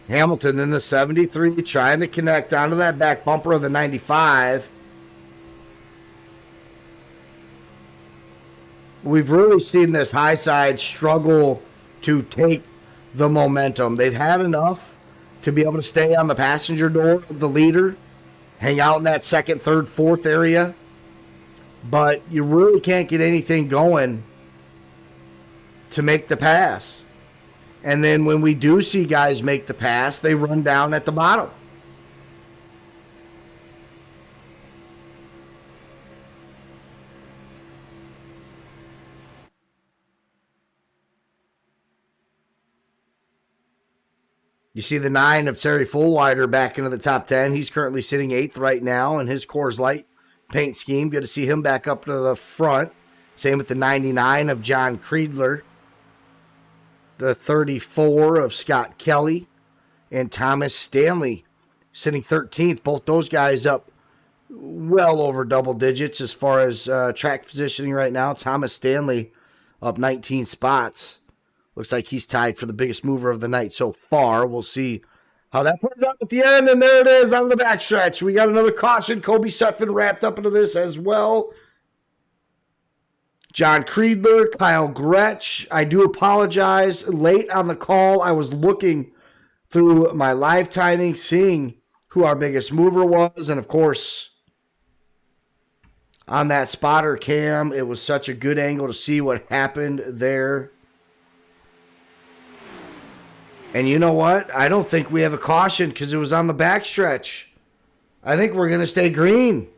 Hamilton in the 73 trying to connect onto that back bumper of the 95. We've really seen this high side struggle to take the momentum. They've had enough to be able to stay on the passenger door of the leader, hang out in that 2nd, 3rd, 4th area, but you really can't get anything going to make the pass. And then when we do see guys make the pass, they run down at the bottom. You see the 9 of Terry Fullwider back into the top 10. He's currently sitting 8th right now in his Coors Light paint scheme. Good to see him back up to the front. Same with the 99 of John Creedler. The 34 of Scott Kelly and Thomas Stanley sitting 13th. Both those guys up well over double digits as far as track positioning right now. Thomas Stanley up 19 spots. Looks like he's tied for the biggest mover of the night so far. We'll see how that plays out at the end. And there it is on the backstretch. We got another caution. Kobe Sutphin wrapped up into this as well. John Creedler, Kyle Gretsch. I do apologize. Late on the call, I was looking through my live timing, seeing who our biggest mover was. And, of course, on that spotter cam, it was such a good angle to see what happened there. And you know what? I don't think we have a caution because it was on the backstretch. I think we're going to stay green.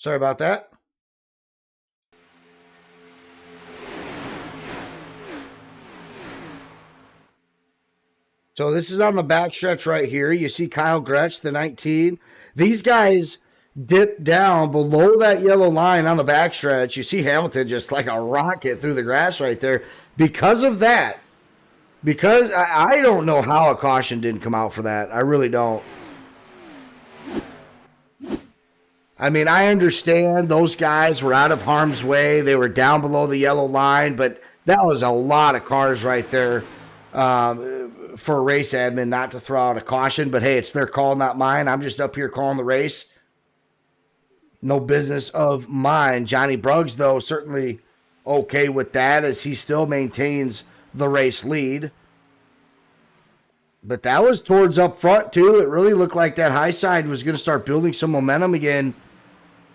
Sorry about that. So this is on the backstretch right here. You see Kyle Gretsch, the 19. These guys dip down below that yellow line on the backstretch. You see Hamilton just like a rocket through the grass right there. Because of that, because I don't know how a caution didn't come out for that. I really don't. I mean, I understand those guys were out of harm's way. They were down below the yellow line, but that was a lot of cars right there for a race admin not to throw out a caution. But, hey, it's their call, not mine. I'm just up here calling the race. No business of mine. Johnny Bruggs, though, certainly okay with that as he still maintains the race lead. But that was towards up front, too. It really looked like that high side was going to start building some momentum again.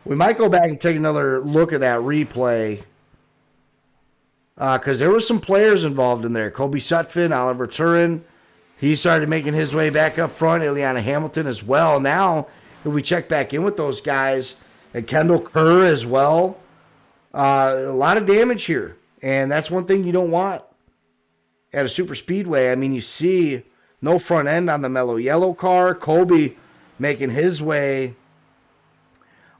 We might go back and take another look at that replay because there were some players involved in there. Kobe Sutphin, Oliver Turin, he started making his way back up front. Ileana Hamilton as well. Now, if we check back in with those guys, and Kendall Kerr as well, a lot of damage here. And that's one thing you don't want at a super speedway. I mean, you see no front end on the mellow yellow car. Kobe making his way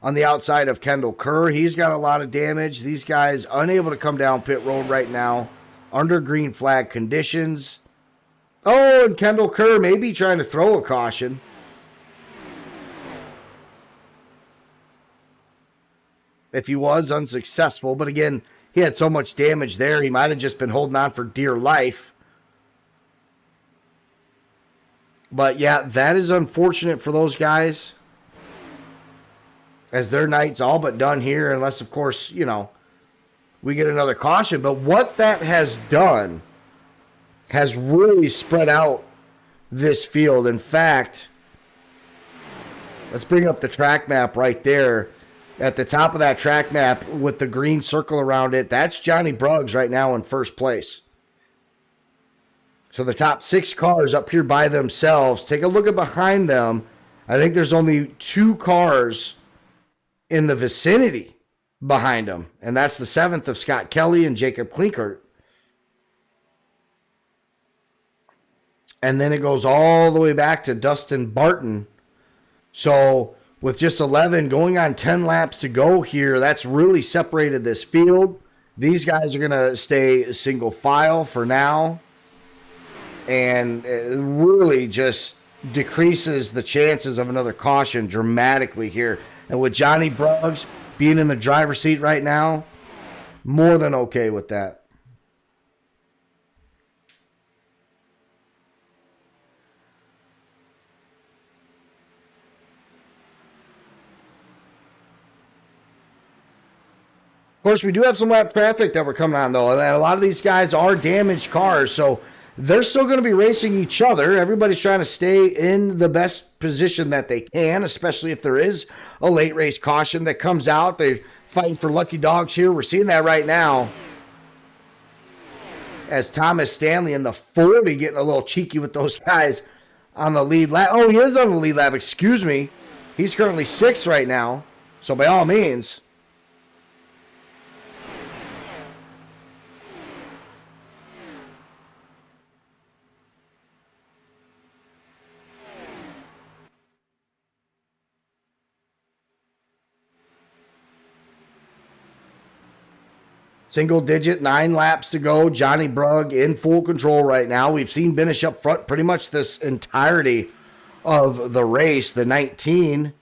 on the outside of Kendall Kerr. He's got a lot of damage. These guys unable to come down pit road right now under green flag conditions. Oh, and Kendall Kerr maybe trying to throw a caution. If he was unsuccessful. But again, he had so much damage there, he might have just been holding on for dear life. But yeah, that is unfortunate for those guys, as their night's all but done here, unless, of course, you know, we get another caution. But what that has done has really spread out this field. In fact, let's bring up the track map right there. At the top of that track map with the green circle around it, that's Johnny Bruggs right now in first place. So the top 6 cars up here by themselves. Take a look at behind them. I think there's only 2 cars in the vicinity behind them, and that's the 7th of Scott Kelly and Jacob Klinkert. And then it goes all the way back to Dustin Barton. So with just 11 going on 10 laps to go here, that's really separated this field. These guys are going to stay single file for now, and it really just decreases the chances of another caution dramatically here. And with Johnny Bruggs being in the driver's seat right now, more than okay with that. Of course, we do have some lap traffic that we're coming on, though. And a lot of these guys are damaged cars, so they're still going to be racing each other. Everybody's trying to stay in the best position that they can, especially if there is a late race caution that comes out. They're fighting for lucky dogs here. We're seeing that right now, as Thomas Stanley in the 40 getting a little cheeky with those guys on the lead lap. Oh, he is on the lead lap. Excuse me. He's currently 6th right now, so by all means. Single digit, 9 laps to go. Johnny Brugg in full control right now. We've seen Binish up front pretty much this entirety of the race. The 19,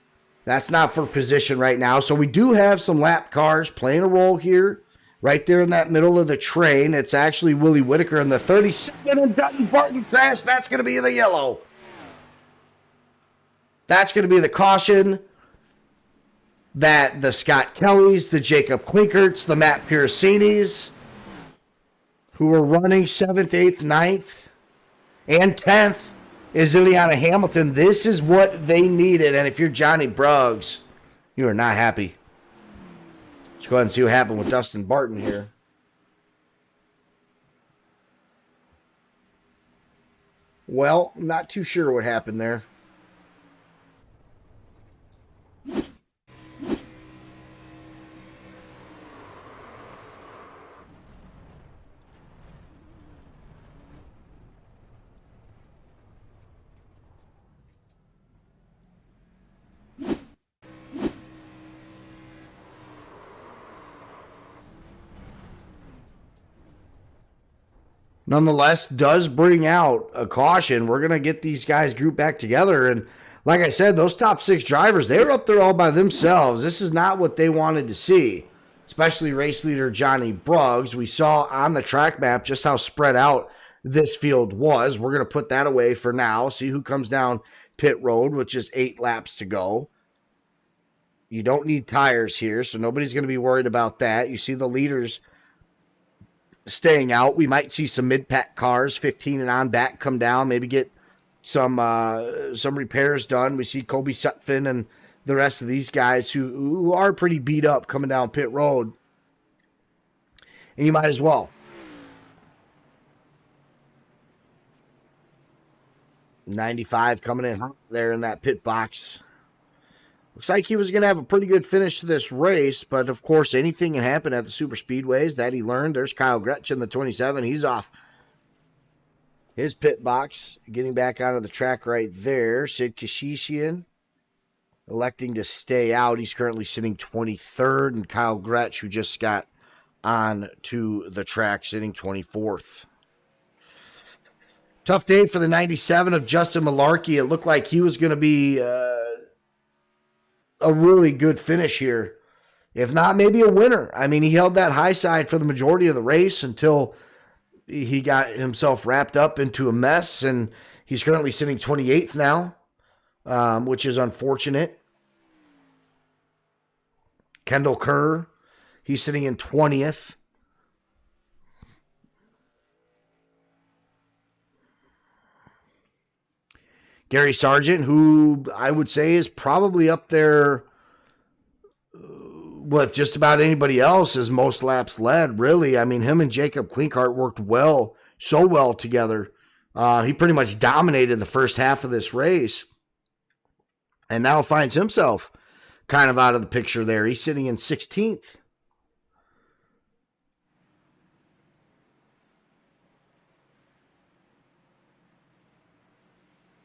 that's not for position right now. So we do have some lap cars playing a role here. Right there in that middle of the train. It's actually Willie Whitaker in the 37 and Dutton Barton crash. That's going to be the yellow. That's going to be the caution that the Scott Kellys, the Jacob Klinkerts, the Matt Piercinis, who are running 7th, 8th, 9th, and 10th, is Ileana Hamilton. This is what they needed. And if you're Johnny Bruggs, you are not happy. Let's go ahead and see what happened with Dustin Barton here. Well, not too sure what happened there. nonetheless does bring out a caution. We're going to get these guys grouped back together. And like I said, those top 6 drivers, they were up there all by themselves. This is not what they wanted to see, especially race leader Johnny Bruggs. We saw on the track map just how spread out this field was. We're going to put that away for now, see who comes down pit road, which is 8 laps to go. You don't need tires here, so nobody's going to be worried about that. You see the leaders staying out. We might see some mid-pack cars, 15 and on back, come down, maybe get some repairs done. We see Kobe Sutphin and the rest of these guys who are pretty beat up coming down pit road. And you might as well. 95 coming in hot there in that pit box. Looks like he was going to have a pretty good finish to this race, but of course anything can happen at the super speedways. That he learned. There's Kyle Gretchen, the 27. He's off his pit box, getting back onto the track right there. Sid Kashishian electing to stay out. He's currently sitting 23rd, and Kyle Gretsch, who just got on to the track, sitting 24th. Tough day for the 97 of Justin Malarkey. It looked like he was going to be a really good finish here. If not, maybe a winner. I mean, he held that high side for the majority of the race until he got himself wrapped up into a mess, and he's currently sitting 28th now, which is unfortunate. Kendall Kerr, he's sitting in 20th. Gary Sargent, who I would say is probably up there with just about anybody else as most laps led, really. I mean, him and Jacob Klinkart worked so well together. He pretty much dominated the first half of this race and now finds himself kind of out of the picture there. He's sitting in 16th.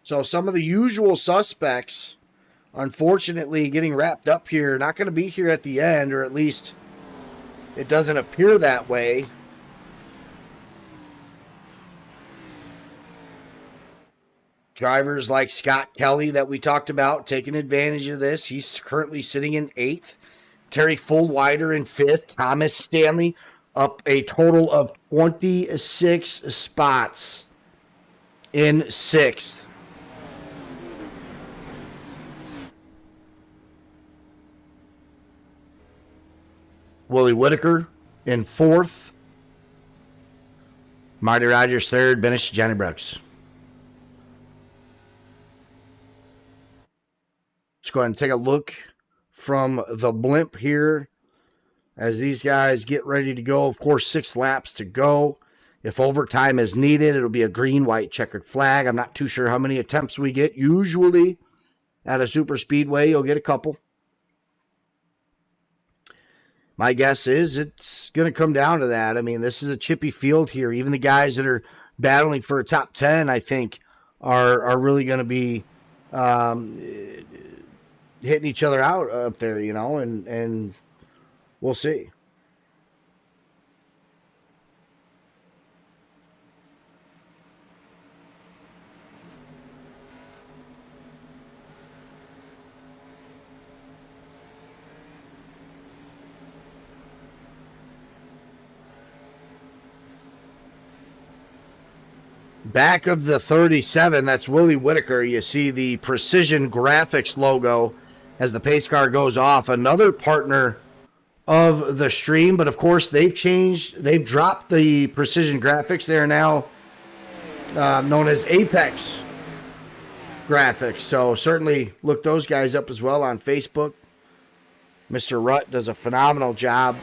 So some of the usual suspects, unfortunately, getting wrapped up here, not going to be here at the end, or at least it doesn't appear that way. Drivers like Scott Kelly that we talked about taking advantage of this. He's currently sitting in 8th. Terry Fullwider in 5th. Thomas Stanley up a total of 26 spots in 6th. Willie Whitaker in 4th. Marty Rogers 3rd. Benish Johnny Brooks. Let's go ahead and take a look from the blimp here as these guys get ready to go. Of course, 6 laps to go. If overtime is needed, it'll be a green, white, checkered flag. I'm not too sure how many attempts we get. Usually at a super speedway, you'll get a couple. My guess is it's going to come down to that. I mean, this is a chippy field here. Even the guys that are battling for a top 10, I think, are really going to be hitting each other out up there, you know, and we'll see. Back of the 37, that's Willie Whitaker. You see the Precision Graphics logo as the pace car goes off. Another partner of the stream, but of course they've changed. They've dropped the Precision Graphics. They are now known as Apex Graphics. So certainly look those guys up as well on Facebook. Mr. Rutt does a phenomenal job.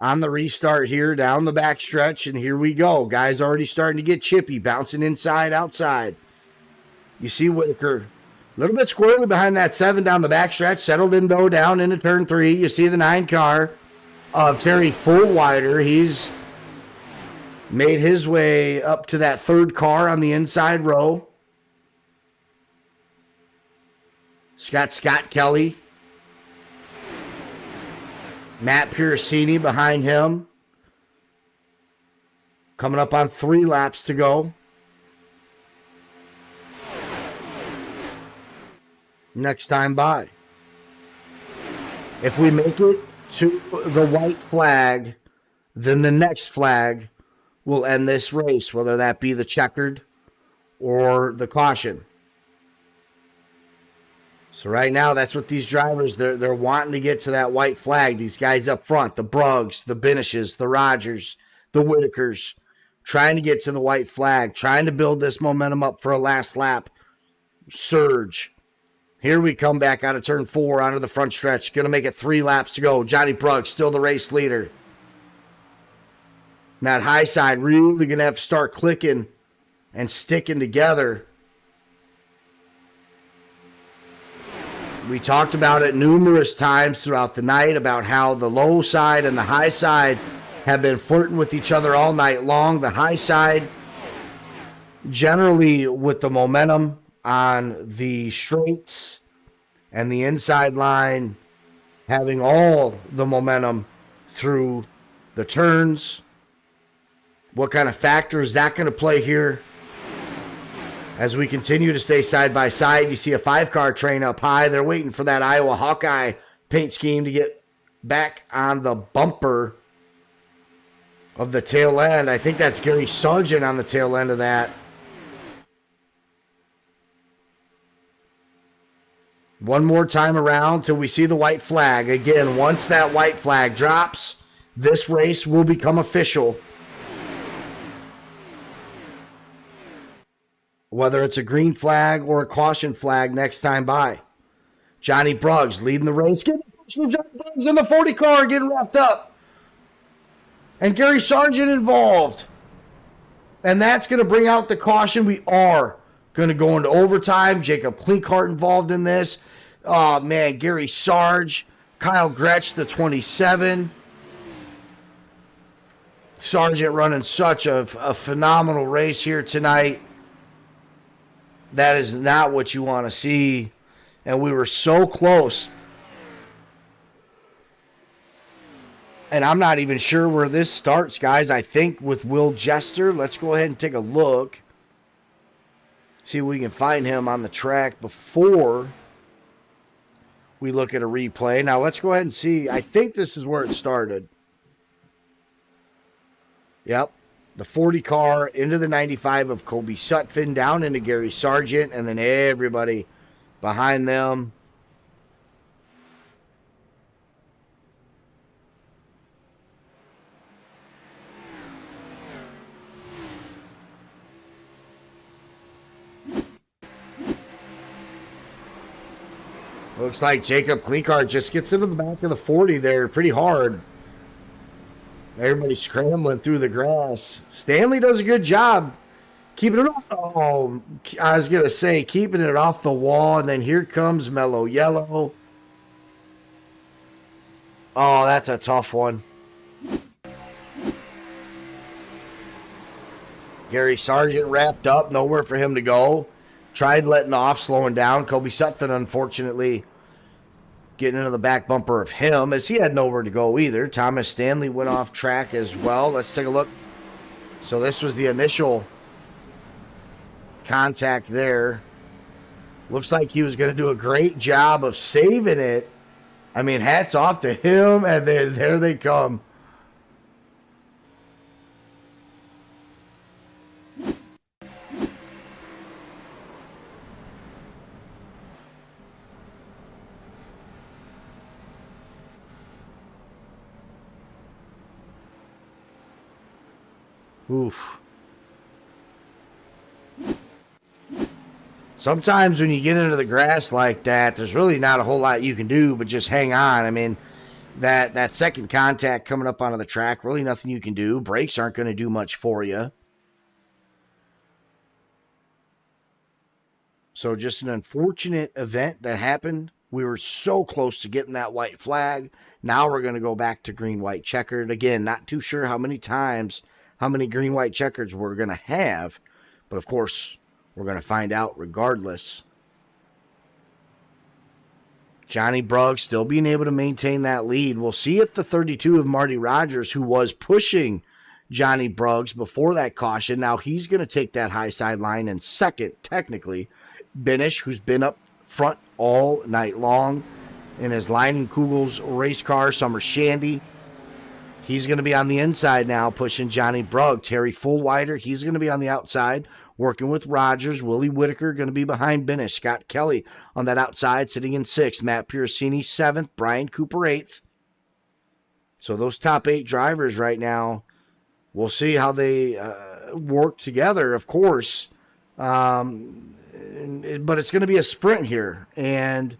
On the restart here, down the backstretch, and here we go. Guys already starting to get chippy, bouncing inside, outside. You see Whitaker a little bit squirrely behind that 7 down the backstretch, settled in, though, down into turn 3. You see the 9 car of Terry Fullwider. He's made his way up to that third car on the inside row. Scott Kelly. Matt Piracini behind him. Coming up on 3 laps to go. Next time by. If we make it to the white flag, then the next flag will end this race, whether that be the checkered or the caution. So right now, that's what these drivers, they're wanting to get to that white flag. These guys up front, the Bruggs, the Binishes, the Rogers, the Whitakers, trying to get to the white flag, trying to build this momentum up for a last lap surge. Here we come back out of turn 4 onto the front stretch. Going to make it 3 laps to go. Johnny Bruggs still the race leader. And that high side really going to have to start clicking and sticking together. We talked about it numerous times throughout the night about how the low side and the high side have been flirting with each other all night long. The high side generally with the momentum on the straights and the inside line having all the momentum through the turns. What kind of factor is that going to play here? As we continue to stay side by side, you see a 5-car train up high. They're waiting for that Iowa Hawkeye paint scheme to get back on the bumper of the tail end. I think that's Gary Sargent on the tail end of that. One more time around till we see the white flag. Again, once that white flag drops, this race will become official. Whether it's a green flag or a caution flag next time by. Johnny Bruggs leading the race. Getting from Johnny Bruggs in the 40 car getting wrapped up. And Gary Sargent involved. And that's going to bring out the caution. We are going to go into overtime. Jacob Klinkart involved in this. Oh, man, Gary Sarge. Kyle Gretsch, the 27. Sargent running such a phenomenal race here tonight. That is not what you want to see. And we were so close. And I'm not even sure where this starts, guys. I think with Will Jester. Let's go ahead and take a look. See if we can find him on the track before we look at a replay. Now, let's go ahead and see. I think this is where it started. Yep. The 40 car into the 95 of Kobe Sutphin, down into Gary Sargent, and then everybody behind them. Looks like Jacob Klinkart just gets into the back of the 40 there pretty hard. Everybody scrambling through the grass. Stanley does a good job keeping it off. Oh, I was going to say keeping it off the wall, and then here comes Mellow Yellow. Oh, that's a tough one. Gary Sargent wrapped up, nowhere for him to go. Tried letting off, slowing down. Kobe Sutphin, unfortunately, getting into the back bumper of him, as he had nowhere to go either. Thomas Stanley went off track as well. Let's take a look. So this was the initial contact there. Looks like he was going to do a great job of saving it. I mean, hats off to him, and then there they come. Oof. Sometimes when you get into the grass like that, there's really not a whole lot you can do but just hang on. I mean, that second contact coming up onto the track, really nothing you can do. Brakes aren't going to do much for you. So just an unfortunate event that happened. We were so close to getting that white flag. Now we're going to go back to green, white, checkered. Again, not too sure how how many green-white checkers we're going to have. But, of course, we're going to find out regardless. Johnny Bruggs still being able to maintain that lead. We'll see if the 32 of Marty Rogers, who was pushing Johnny Bruggs before that caution, now he's going to take that high sideline in second, technically. Benish, who's been up front all night long in his Leinenkugel's race car, Summer Shandy. He's going to be on the inside now, pushing Johnny Bruggs. Terry Fullwider, he's going to be on the outside, working with Rogers. Willie Whitaker going to be behind Benish. Scott Kelly on that outside, sitting in 6th. Matt Piercini 7th. Brian Cooper 8th. So those top 8 drivers right now, we'll see how they work together, of course. But it's going to be a sprint here. And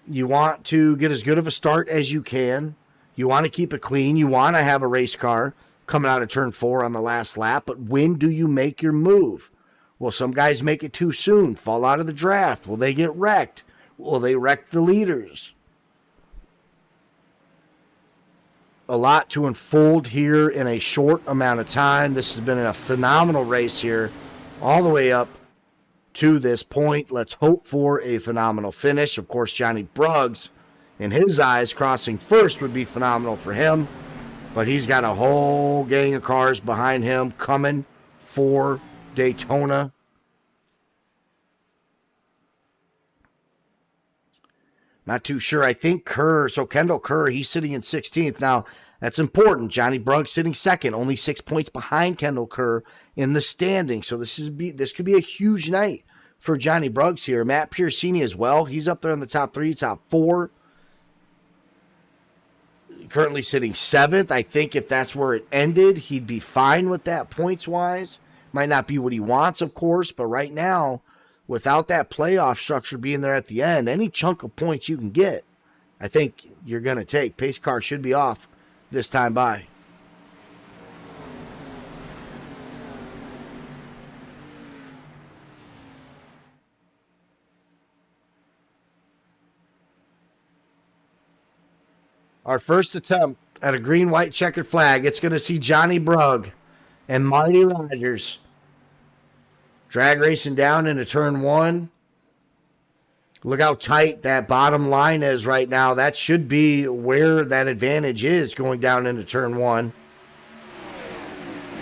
you want to get as good of a start as you can. You want to keep it clean. You want to have a race car coming out of turn 4 on the last lap. But when do you make your move? Will some guys make it too soon, fall out of the draft? Will they get wrecked? Will they wreck the leaders? A lot to unfold here in a short amount of time. This has been a phenomenal race here all the way up to this point. Let's hope for a phenomenal finish. Of course, Johnny Bruggs, in his eyes, crossing first would be phenomenal for him. But he's got a whole gang of cars behind him coming for Daytona. Not too sure. I think Kendall Kerr, he's sitting in 16th. Now, that's important. Johnny Bruggs sitting second, only 6 points behind Kendall Kerr in the standing. So this could be a huge night for Johnny Bruggs here. Matt Piercini as well. He's up there in the top 3, top 4. Currently sitting 7th. I think if that's where it ended, he'd be fine with that points-wise. Might not be what he wants, of course, but right now, without that playoff structure being there at the end, any chunk of points you can get, I think you're going to take. Pace car should be off this time by. Our first attempt at a green-white checkered flag. It's going to see Johnny Bruggs and Marty Rogers drag racing down into turn 1. Look how tight that bottom line is right now. That should be where that advantage is going down into turn 1.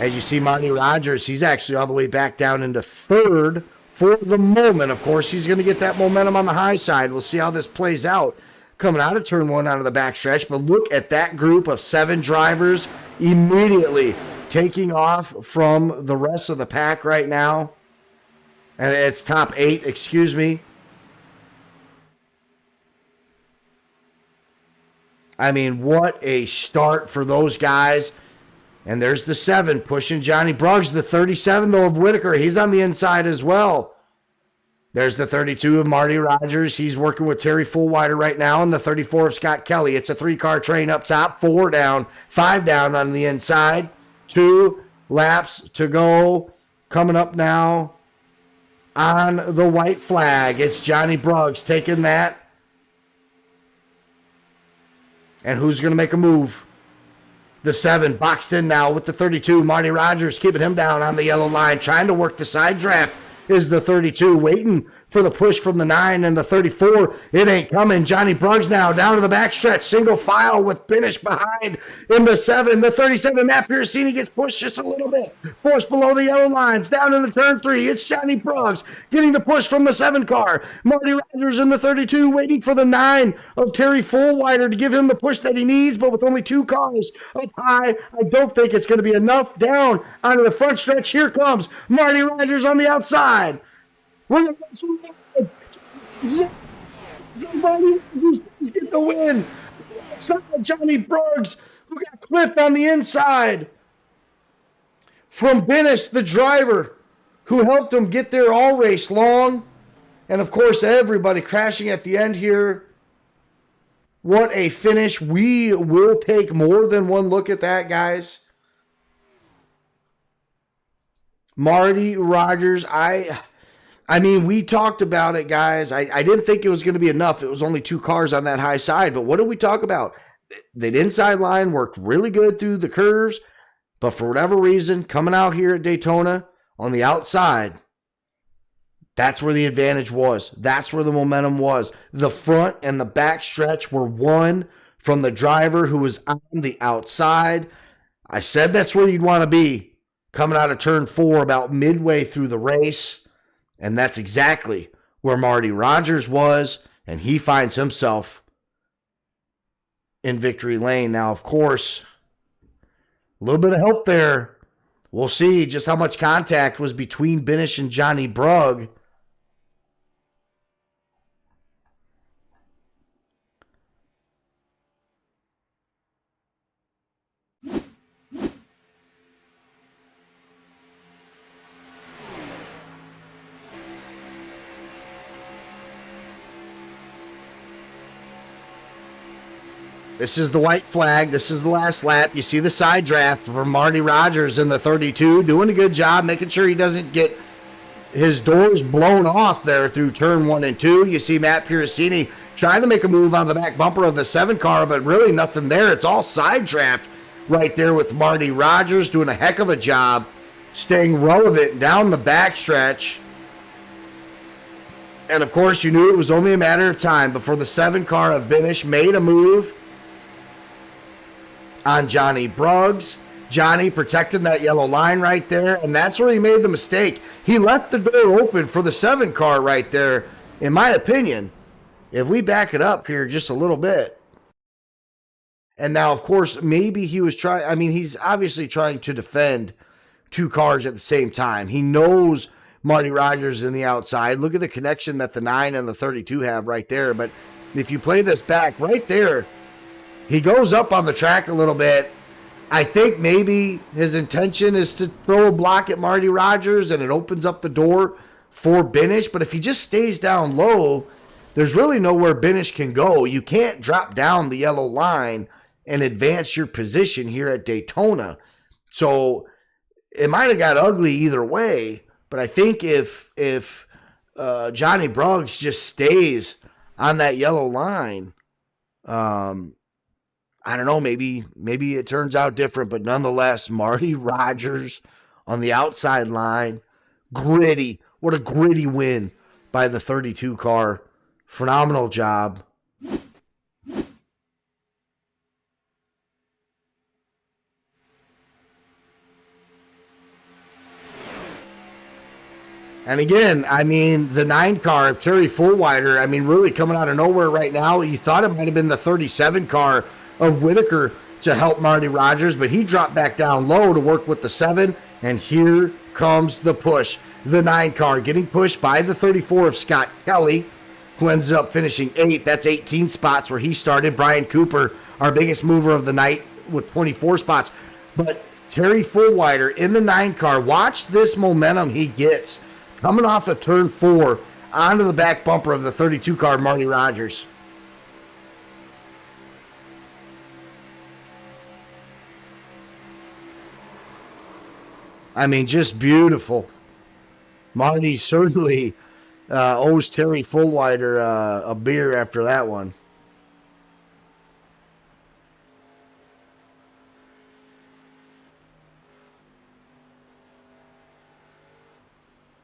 As you see Marty Rogers, he's actually all the way back down into 3rd for the moment. Of course, he's going to get that momentum on the high side. We'll see how this plays out coming out of turn 1 out of the backstretch. But look at that group of 7 drivers immediately taking off from the rest of the pack right now. And it's top 8, excuse me. I mean, what a start for those guys. And there's the 7 pushing Johnny Bruggs. The 37, though, of Whitaker. He's on the inside as well. There's the 32 of Marty Rogers. He's working with Terry Fullwider right now. And the 34 of Scott Kelly. It's a 3-car train up top. 4 down. 5 down on the inside. 2 laps to go. Coming up now on the white flag. It's Johnny Bruggs taking that. And who's going to make a move? The 7 boxed in now with the 32. Marty Rogers keeping him down on the yellow line. Trying to work the side draft is the 32. Waiting for the push from the 9 and the 34. It ain't coming. Johnny Bruggs now down to the backstretch. Single file with Benish behind in the 7. The 37, Matt Piercini gets pushed just a little bit. Forced below the yellow lines. Down in the turn 3. It's Johnny Bruggs getting the push from the 7 car. Marty Rogers in the 32 waiting for the 9 of Terry Fullwider to give him the push that he needs. But with only 2 cars up high, I don't think it's going to be enough. Down onto the front stretch. Here comes Marty Rogers on the outside. Somebody just get the win. Johnny Bruggs, who got clipped on the inside from Benish, the driver, who helped him get there all race long. And, of course, everybody crashing at the end here. What a finish. We will take more than one look at that, guys. Marty Rogers, I mean, we talked about it, guys. I didn't think it was going to be enough. It was only 2 cars on that high side. But what did we talk about? That inside line worked really good through the curves. But for whatever reason, coming out here at Daytona on the outside, that's where the advantage was. That's where the momentum was. The front and the back stretch were won from the driver who was on the outside. I said that's where you'd want to be coming out of turn 4 about midway through the race. And that's exactly where Marty Rogers was. And he finds himself in victory lane. Now, of course, a little bit of help there. We'll see just how much contact was between Binish and Johnny Brugg. This is the white flag. This is the last lap. You see the side draft for Marty Rogers in the 32, doing a good job, making sure he doesn't get his doors blown off there through turn 1 and 2. You see Matt Piracini trying to make a move on the back bumper of the 7 car, but really nothing there. It's all side draft right there with Marty Rogers doing a heck of a job, staying relevant down the backstretch. And, of course, you knew it was only a matter of time before the 7 car of Binish made a move on Johnny Bruggs. Johnny protecting that yellow line right there, and that's where he made the mistake. He left the door open for the 7 car right there, in my opinion, if we back it up here just a little bit. And now, of course, maybe he was trying, he's obviously trying to defend 2 cars at the same time. He knows Marty Rogers in the outside. Look at the connection that the 9 and the 32 have right there. But if you play this back right there, he goes up on the track a little bit. I think maybe his intention is to throw a block at Marty Rogers and it opens up the door for Binish. But if he just stays down low, there's really nowhere Binish can go. You can't drop down the yellow line and advance your position here at Daytona. So it might have got ugly either way. But I think if Johnny Bruggs just stays on that yellow line, I don't know, maybe it turns out different, but nonetheless, Marty Rogers on the outside line, gritty. What a gritty win by the 32 car. Phenomenal job. And again, the 9 car of Terry Fullwider, really coming out of nowhere right now. You thought it might have been the 37 car of Whitaker to help Marty Rogers, but he dropped back down low to work with the 7, and here comes the push. The 9 car getting pushed by the 34 of Scott Kelly, who ends up finishing 8th. That's 18 spots where he started. Brian Cooper, our biggest mover of the night, with 24 spots. But Terry Fullwider in the 9 car, watch this momentum he gets coming off of turn 4 onto the back bumper of the 32 car, Marty Rogers. Just beautiful. Marty certainly owes Terry Fullwider a beer after that one.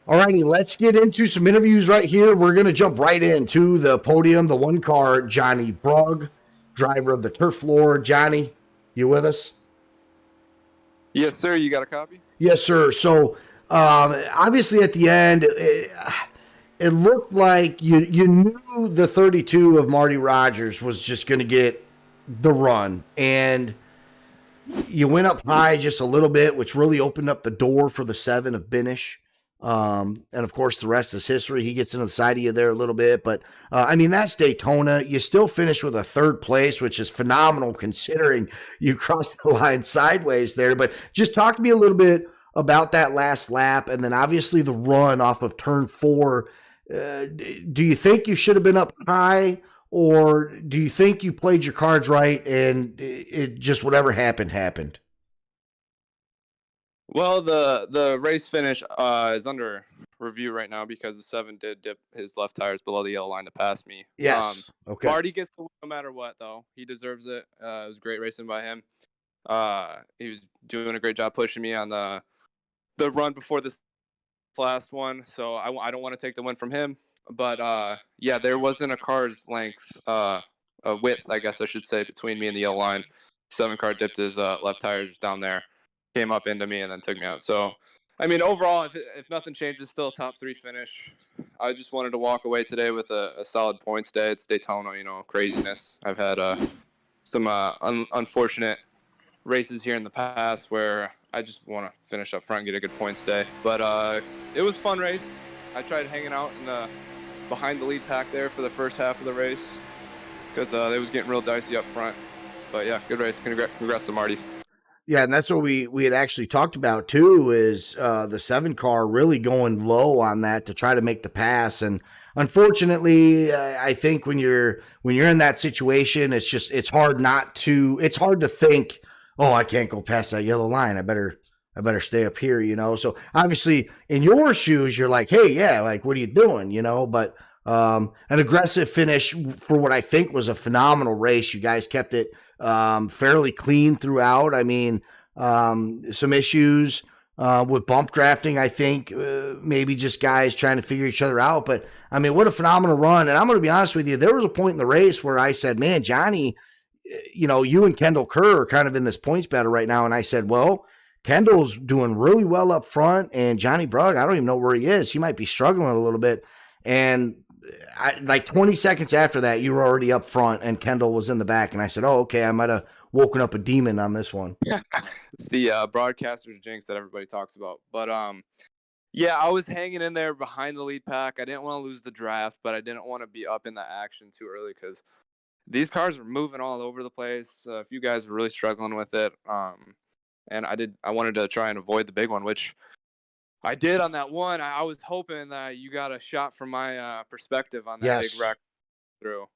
Alrighty, let's get into some interviews right here. We're going to jump right into the podium. The 1 car, Johnny Brugg, driver of the turf floor. Johnny, you with us? Yes, sir. You got a copy? Yes, sir. So, obviously at the end, it looked like you knew the 32 of Marty Rogers was just going to get the run. And you went up high just a little bit, which really opened up the door for the 7 of Binish. And of course, the rest is history. He gets into the side of you there a little bit, but that's Daytona. You still finish with a 3rd place, which is phenomenal considering you crossed the line sideways there. But just talk to me a little bit about that last lap, and then obviously the run off of turn 4. Do you think you should have been up high, or do you think you played your cards right and it just whatever happened? Well, the race finish is under review right now because the 7 did dip his left tires below the yellow line to pass me. Yes. Okay. Marty gets to win no matter what, though. He deserves it. It was great racing by him. He was doing a great job pushing me on the run before this last one, so I don't want to take the win from him. But yeah, there wasn't a car's length, a width, I guess I should say, between me and the yellow line. 7 car dipped his left tires down there, came up into me, and then took me out. So, I mean, overall, if nothing changes, still a top 3 finish. I just wanted to walk away today with a solid points day. It's Daytona, craziness. I've had some unfortunate races here in the past where I just want to finish up front and get a good points day. But it was a fun race. I tried hanging out in behind the lead pack there for the first half of the race because it was getting real dicey up front. But yeah, good race. Congrats to Marty. Yeah, and that's what we had actually talked about too, is the 7 car really going low on that to try to make the pass. And unfortunately, I think when you're in that situation, it's hard to think, oh, I can't go past that yellow line. I better stay up here, So obviously in your shoes, you're like, hey, yeah, like, what are you doing? But an aggressive finish for what I think was a phenomenal race. You guys kept it fairly clean throughout. I mean, some issues with bump drafting, I think, maybe just guys trying to figure each other out. But I mean, what a phenomenal run. And I'm going to be honest with you, there was a point in the race where I said, man, Johnny, you and Kendall Kerr are kind of in this points battle right now. And I said, well, Kendall's doing really well up front, and Johnny Brugg, I don't even know where he is. He might be struggling a little bit. And like 20 seconds after that, you were already up front, and Kendall was in the back. And I said, oh, okay, I might have woken up a demon on this one. It's the broadcaster's jinx that everybody talks about. But yeah, I was hanging in there behind the lead pack. I didn't want to lose the draft, but I didn't want to be up in the action too early because these cars were moving all over the place. A few guys were really struggling with it. And I wanted to try and avoid the big one, which I did on that one. I was hoping that you got a shot from my perspective on that big wreck through.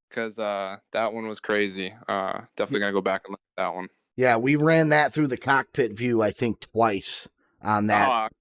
Because that one was crazy. Definitely going to go back and look at that one. Yeah, we ran that through the cockpit view, I think, twice on that.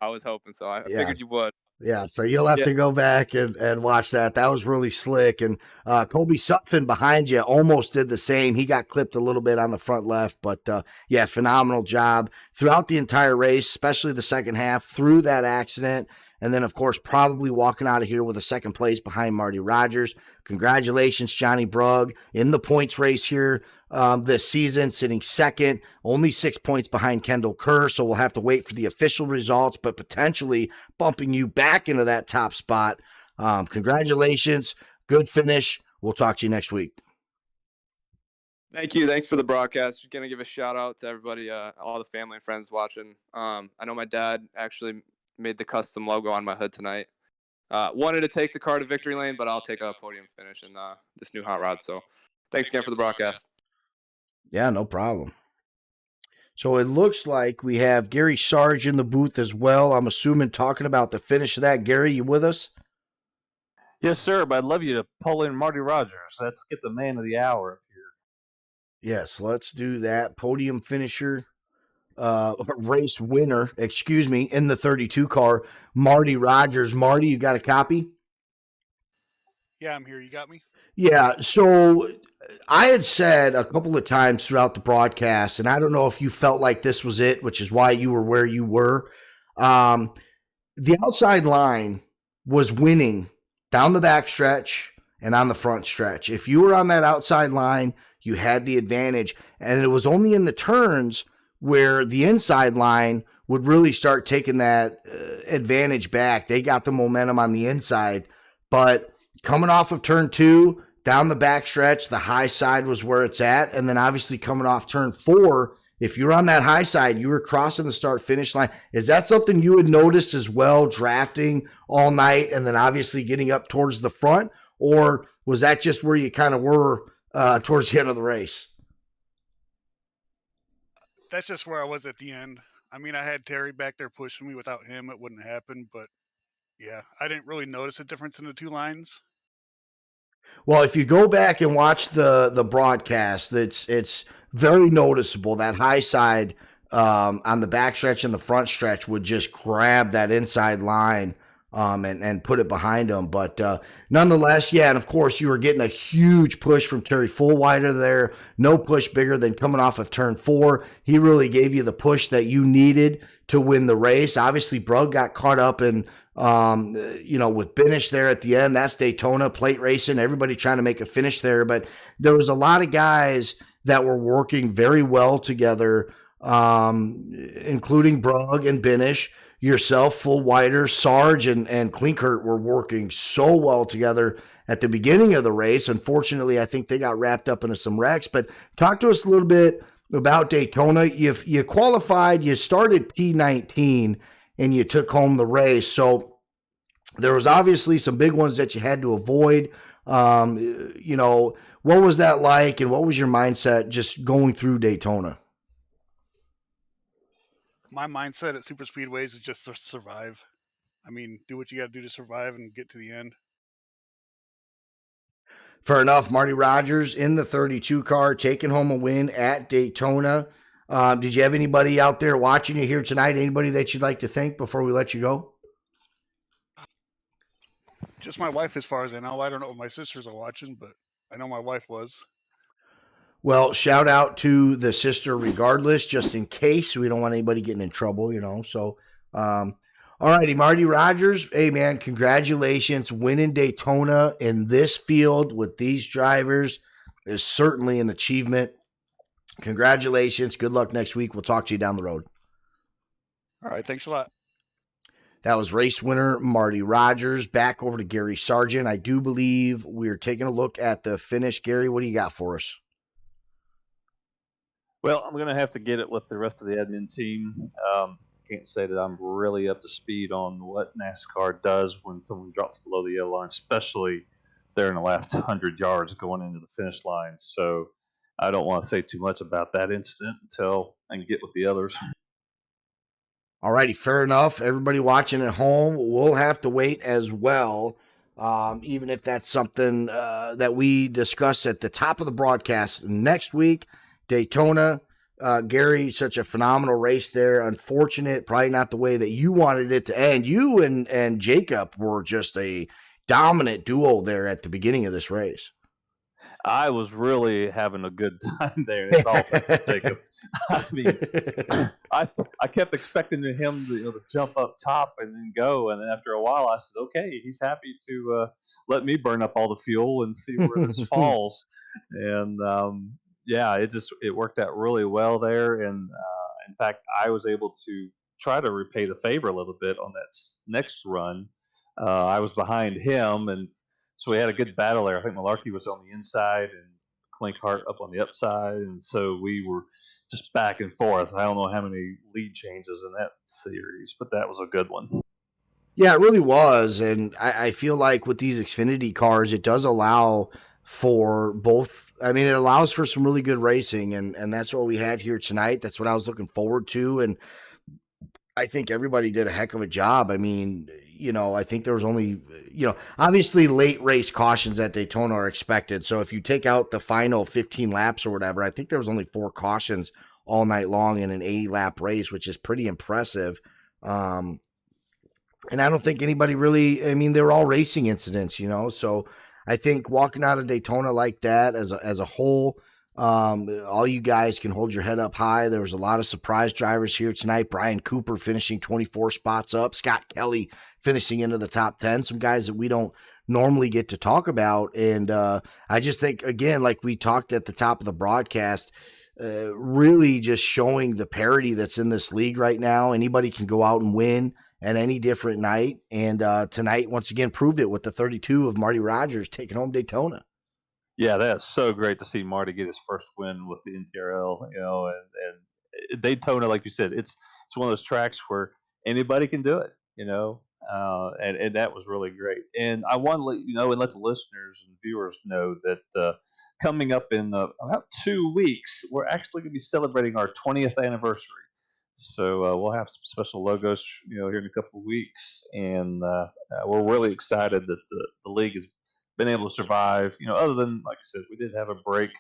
I was hoping so. I figured you would. Yeah, so you'll have to go back and watch that. That was really slick. And Kobe Sutphin behind you almost did the same. He got clipped a little bit on the front left. But, yeah, phenomenal job throughout the entire race, especially the second half, through that accident. And then, of course, probably walking out of here with a second place behind Marty Rogers. Congratulations, Johnny Brugg, in the points race here this season, sitting second, only 6 points behind Kendall Kerr. So we'll have to wait for the official results, but potentially bumping you back into that top spot. Congratulations. Good finish. We'll talk to you next week. Thank you. Thanks for the broadcast. Just going to give a shout out to everybody, all the family and friends watching. I know my dad actually made the custom logo on my hood tonight. Wanted to take the car to victory lane, but I'll take a podium finish in this new hot rod. So thanks again for the broadcast. Yeah, no problem. So it looks like we have Gary Sarge in the booth as well. I'm assuming talking about the finish of that. Gary, you with us? Yes, sir, but I'd love you to pull in Marty Rogers. Let's get the man of the hour up here. Yes, let's do that. Podium finisher. Race winner, in the 32 car, Marty Rogers. Marty, you got a copy? Yeah, I'm here. You got me? Yeah, so I had said a couple of times throughout the broadcast, and I don't know if you felt like this was it, which is why you were where you were. The outside line was winning down the back stretch and on the front stretch. If you were on that outside line, you had the advantage, and it was only in the turns where the inside line would really start taking that advantage back. They got the momentum on the inside, but coming off of turn 2, down the back stretch, the high side was where it's at, and then obviously coming off turn 4, if you're on that high side, you were crossing the start-finish line. Is that something you had noticed as well, drafting all night and then obviously getting up towards the front, or was that just where you kind of were towards the end of the race? That's just where I was at the end. I mean, I had Terry back there pushing me. Without him, it wouldn't happen. But, yeah, I didn't really notice a difference in the two lines. Well, if you go back and watch the broadcast, it's very noticeable. That high side on the back stretch and the front stretch would just grab that inside line and put it behind him. But nonetheless, yeah, and of course you were getting a huge push from Terry Fullwider there. No push bigger than coming off of turn 4. He really gave you the push that you needed to win the race. Obviously, Brugg got caught up in with finish there at the end. That's Daytona plate racing. Everybody trying to make a finish there, but there was a lot of guys that were working very well together, including Brugg and Binish. Yourself, Fullwider, Sarge, and Klinkert were working so well together at the beginning of the race. Unfortunately, I think they got wrapped up into some wrecks. But talk to us a little bit about Daytona. You qualified, you started P19, and you took home the race. So there was obviously some big ones that you had to avoid. What was that like, and what was your mindset just going through Daytona? My mindset at super speedways is just to survive. I mean, do what you got to do to survive and get to the end. Fair enough. Marty Rogers in the 32 car, taking home a win at Daytona. Did you have anybody out there watching you here tonight? Anybody that you'd like to thank before we let you go? Just my wife, as far as I know. I don't know if my sisters are watching, but I know my wife was. Well, shout out to the sister regardless, just in case. We don't want anybody getting in trouble, So, all righty, Marty Rogers. Hey, man, congratulations. Winning Daytona in this field with these drivers is certainly an achievement. Congratulations. Good luck next week. We'll talk to you down the road. All right, thanks a lot. That was race winner Marty Rogers. Back over to Gary Sargent. I do believe we're taking a look at the finish. Gary, what do you got for us? Well, I'm going to have to get it with the rest of the admin team. Can't say that I'm really up to speed on what NASCAR does when someone drops below the yellow line, especially there in the last 100 yards going into the finish line. So I don't want to say too much about that incident until I can get with the others. All righty, fair enough. Everybody watching at home, we'll have to wait as well, even if that's something that we discuss at the top of the broadcast next week. Daytona, Gary, such a phenomenal race there. Unfortunate, probably not the way that you wanted it to end. You and Jacob were just a dominant duo there at the beginning of this race. I was really having a good time there. It's all thanks to Jacob. I mean, I kept expecting him to jump up top and then go, and then after a while, I said, "Okay, he's happy to let me burn up all the fuel and see where this falls." And it worked out really well there. And in fact, I was able to try to repay the favor a little bit on that next run. I was behind him, and so we had a good battle there. I think Malarkey was on the inside and Klinkert up on the upside, and so we were just back and forth. I don't know how many lead changes in that series, but that was a good one. Yeah, it really was, and I feel like with these Xfinity cars, it does allow for both. I mean, it allows for some really good racing, and that's what we had here tonight. That's what I was looking forward to, and I think everybody did a heck of a job. I mean, I think there was only, obviously late race cautions at Daytona are expected. So if you take out the final 15 laps or whatever, I think there was only 4 cautions all night long in an 80-lap race, which is pretty impressive. And I don't think anybody really, they were all racing incidents, So I think walking out of Daytona like that as a whole, all you guys can hold your head up high. There was a lot of surprise drivers here tonight. Brian Cooper finishing 24 spots up. Scott Kelly finishing into the top 10. Some guys that we don't normally get to talk about. And I just think, again, like we talked at the top of the broadcast, really just showing the parity that's in this league right now. Anybody can go out and win at any different night. And tonight, once again, proved it with the 32 of Marty Rogers taking home Daytona. Yeah, that's so great to see Marty get his first win with the NTRL, and Daytona, like you said, it's one of those tracks where anybody can do it, and that was really great. And I want to let you know and let the listeners and viewers know that coming up in about 2 weeks, we're actually going to be celebrating our 20th anniversary. So we'll have some special logos, here in a couple of weeks, and we're really excited that the league has been able to survive, other than, like I said, we did have a break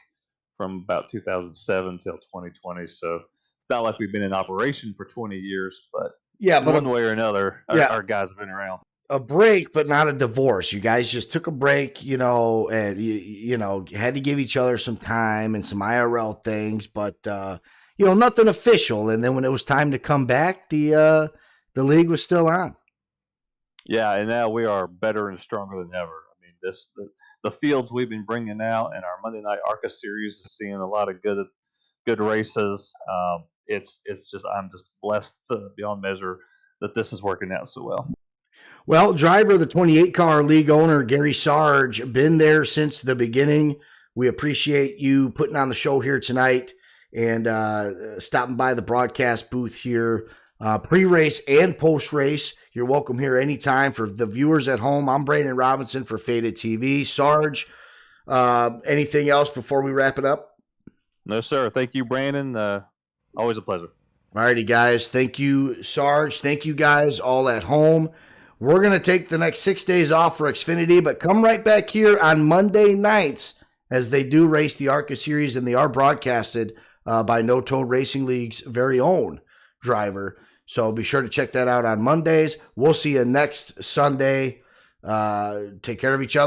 from about 2007 till 2020. So it's not like we've been in operation for 20 years, but one way or another, our guys have been around. a break, but not a divorce. You guys just took a break, and you had to give each other some time and some IRL things, but nothing official. And then when it was time to come back, the league was still on. Yeah, and now we are better and stronger than ever. I mean, the fields we've been bringing out, and our Monday Night ARCA series is seeing a lot of good races. It's just I'm just blessed beyond measure that this is working out so well. Well, driver of the 28 car league owner, Gary Sarge, been there since the beginning. We appreciate you putting on the show here tonight and stopping by the broadcast booth here, pre-race and post-race. You're welcome here anytime. For the viewers at home, I'm Brandon Robinson for Faded TV. Sarge, anything else before we wrap it up? No, sir. Thank you, Brandon. Always a pleasure. All righty, guys. Thank you, Sarge. Thank you, guys, all at home. We're going to take the next 6 days off for Xfinity, but come right back here on Monday nights as they do race the ARCA series, and they are broadcasted by No Toad Racing League's very own driver. So be sure to check that out on Mondays. We'll see you next Sunday. Take care of each other.